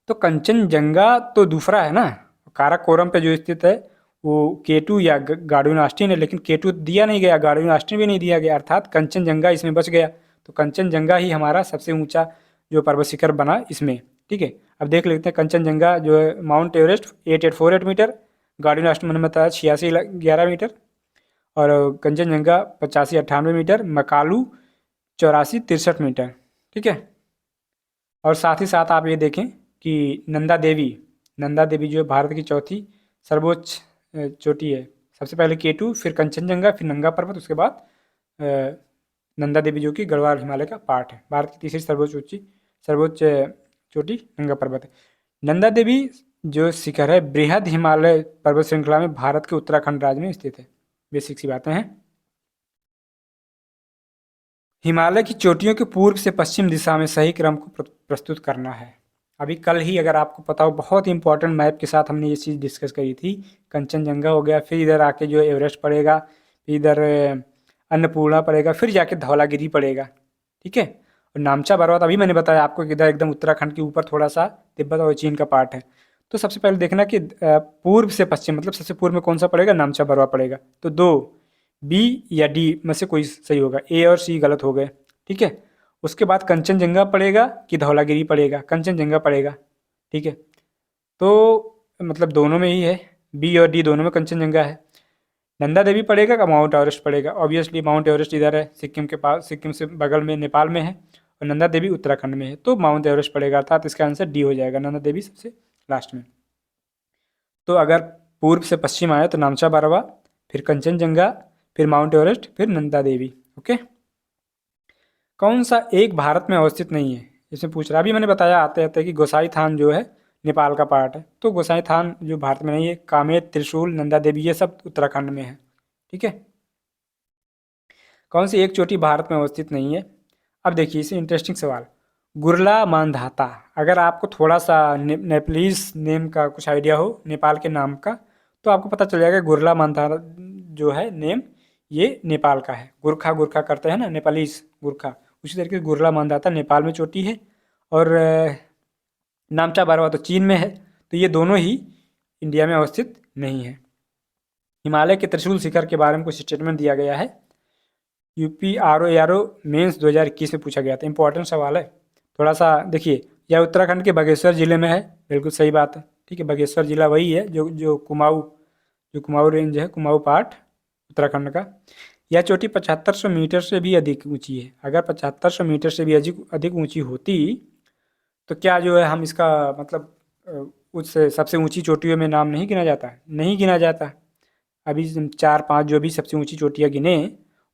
तो कंचनजंगा तो दूसरा है ना, काराकोरम पे जो स्थित है वो केटू या गार्डुन ऑस्टिन है, लेकिन केटू दिया नहीं गया, गार्डुन ऑस्टिन भी नहीं दिया गया, अर्थात कंचनजंगा इसमें बच गया। तो कंचनजंगा ही हमारा सबसे ऊंचा जो पर्वत शिखर बना इसमें। ठीक है, अब देख लेते हैं कंचनजंगा जो है, माउंट एवरेस्ट 8848 मीटर, गार्डुन ऑस्टिन मैंने बताया 8611 मीटर, और कंचनजंगा 8598 मीटर, मकालू 8463 मीटर। ठीक है, और साथ ही साथ आप ये देखें कि नंदा देवी जो है भारत की चौथी सर्वोच्च चोटी है। सबसे पहले केटू, फिर कंचनजंगा, फिर नंगा पर्वत, उसके बाद नंदा देवी जो कि गढ़वाल हिमालय का पार्ट है। भारत की तीसरी सर्वोच्च चोटी नंगा पर्वत है। नंदा देवी जो शिखर है बृहद हिमालय पर्वत श्रृंखला में भारत के उत्तराखंड राज्य में स्थित है। बेसिक सी बातें हैं। हिमालय की चोटियों के पूर्व से पश्चिम दिशा में सही क्रम को प्रस्तुत करना है। अभी कल ही अगर आपको पता हो, बहुत इंपॉर्टेंट मैप के साथ हमने ये चीज़ डिस्कस करी थी। कंचनजंगा हो गया, फिर इधर आके जो एवरेस्ट पड़ेगा, फिर इधर अन्नपूर्णा पड़ेगा, फिर जाके धौलागिरी पड़ेगा। ठीक है, और नामचा पर्वत अभी मैंने बताया आपको कि इधर एकदम उत्तराखंड के ऊपर थोड़ा सा तिब्बत और चीन का पार्ट है। तो सबसे पहले देखना कि पूर्व से पश्चिम, मतलब सबसे पूर्व में कौन सा पड़ेगा, नामचा पर्वत पड़ेगा। तो 2 बी या डी में से कोई सही होगा, ए और सी गलत हो गए। ठीक है, उसके बाद कंचनजंगा पड़ेगा कि धौलागिरी पड़ेगा, कंचनजंगा पड़ेगा। ठीक है, तो मतलब दोनों में ही है, बी और डी दोनों में कंचनजंगा है। नंदा देवी पड़ेगा का माउंट एवरेस्ट पड़ेगा, ऑब्वियसली माउंट एवरेस्ट इधर है, सिक्किम के पास, सिक्किम से बगल में नेपाल में है, और नंदा देवी उत्तराखंड में है, तो माउंट एवरेस्ट पड़ेगा, अर्थात इसका आंसर डी हो जाएगा, नंदा देवी सबसे लास्ट में। तो अगर पूर्व से पश्चिम आए तो नामचा बारवा, फिर कंचनजंगा, फिर माउंट एवरेस्ट, फिर नंदा देवी। ओके, कौन सा एक भारत में अवस्थित नहीं है, इसमें पूछ रहा। अभी मैंने बताया आते आते कि गोसाई थान जो है नेपाल का पार्ट है, तो गोसाई थान जो भारत में नहीं है। कामेत, त्रिशूल, नंदा देवी ये सब उत्तराखंड में है। ठीक है, कौन सी एक चोटी भारत में अवस्थित नहीं है। अब देखिए इसे इंटरेस्टिंग सवाल, गुरला मांधाता, अगर आपको थोड़ा सा नेपालीज नेम का कुछ आइडिया हो, नेपाल के नाम का, तो आपको पता चल जाएगा गुरला मांधाता जो है नेम, ये नेपाल का है। गुरखा गुरखा करते हैं ना नेपालीज, गुरखा, उसी तरीके से गुरला मांधाता नेपाल में चोटी है, और नामचा बारवा तो चीन में है। तो ये दोनों ही इंडिया में अवस्थित नहीं है। हिमालय के त्रिशूल शिखर के बारे में कुछ स्टेटमेंट दिया गया है। यूपी आरओ मेंस 2021 में पूछा गया था। इंपॉर्टेंट सवाल है, थोड़ा सा देखिए। यह उत्तराखंड के बागेश्वर जिले में है, बिल्कुल सही बात है। ठीक है, बागेश्वर जिला वही है जो कुमाऊं रेंज है, कुमाऊं पार्ट उत्तराखंड का। यह चोटी 7500 मीटर से भी अधिक ऊंची है। अगर 7500 मीटर से भी अधिक अधिक ऊंची होती तो क्या जो है हम इसका मतलब उस सबसे ऊंची चोटियों में नाम नहीं गिना जाता, नहीं गिना जाता। अभी 4-5 जो भी सबसे ऊंची चोटियाँ गिने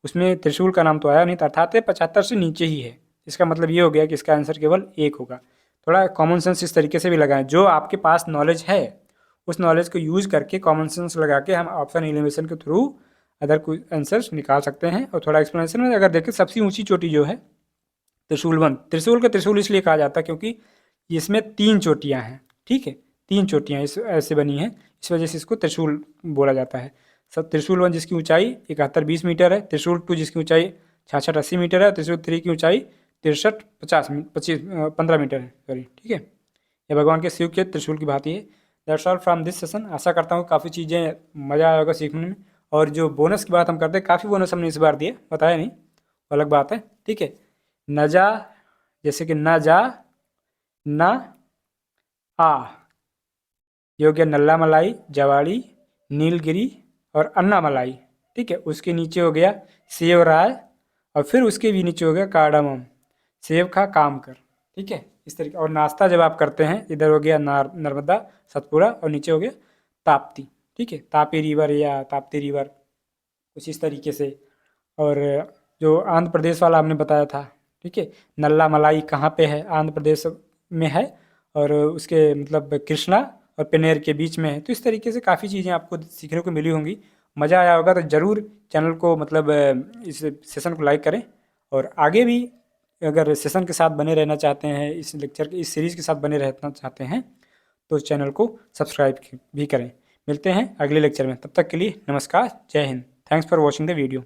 उसमें त्रिशूल का नाम तो आया नहीं था, अर्थात 75 से नीचे ही है। इसका मतलब ये हो गया कि इसका आंसर केवल एक होगा। थोड़ा कॉमन सेंस इस तरीके से भी लगाएं, जो आपके पास नॉलेज है उस नॉलेज को यूज़ करके कॉमन सेंस लगा के हम ऑप्शन एलिमिनेशन के थ्रू अदर कुछ आंसर्स निकाल सकते हैं। और थोड़ा एक्सप्लेनेशन में अगर देखें, सबसे ऊंची चोटी जो है त्रिशूल वन, त्रिशूल का त्रिशूल इसलिए कहा जाता है क्योंकि इसमें 3 चोटियाँ हैं। ठीक है, 3 चोटियाँ इस ऐसे बनी हैं, इस वजह से इसको त्रिशूल बोला जाता है। सब त्रिशूल वन जिसकी ऊंचाई 71-20 मीटर है, त्रिशूल टू जिसकी ऊंचाई 66-80 मीटर है, त्रिशूल थ्री की ऊंचाई 63-15 मीटर है, सॉरी। ठीक है, ये भगवान के शिव के त्रिशूल की भांति है। That's all from this session. आशा करता हूँ काफ़ी चीज़ें मज़ा आया होगा सीखने में। और जो बोनस की बात हम करते हैं, काफ़ी बोनस हमने इस बार दिए, बताया नहीं, अलग बात है। ठीक है, न जा, जैसे कि न जा, न आ, ये हो गया नल्ला मलाई, जवाड़ी, नीलगिरी और अन्ना मलाई। ठीक है, उसके नीचे हो गया सेव राय, और फिर उसके भी नीचे हो गया कार्डामम, सेव खा काम कर। ठीक है, इस तरीके। और नाश्ता जब आप करते हैं, इधर हो गया नर्मदा, सतपुरा, और नीचे हो गया ताप्ती। ठीक है, तापी रिवर या ताप्ती रिवर, कुछ इस तरीके से। और जो आंध्र प्रदेश वाला आपने बताया था, ठीक है, नल्ला मलाई कहाँ पे है, आंध्र प्रदेश में है, और उसके मतलब कृष्णा और पेनेर के बीच में है। तो इस तरीके से काफ़ी चीज़ें आपको सीखने को मिली होंगी। मज़ा आया होगा तो ज़रूर चैनल को मतलब इस सेशन को लाइक करें। और आगे भी अगर सेशन के साथ बने रहना चाहते हैं, इस लेक्चर के इस सीरीज़ के साथ बने रहना चाहते हैं, तो चैनल को सब्सक्राइब भी करें। मिलते हैं अगले लेक्चर में, तब तक के लिए नमस्कार, जय Hind. Thanks for watching the video.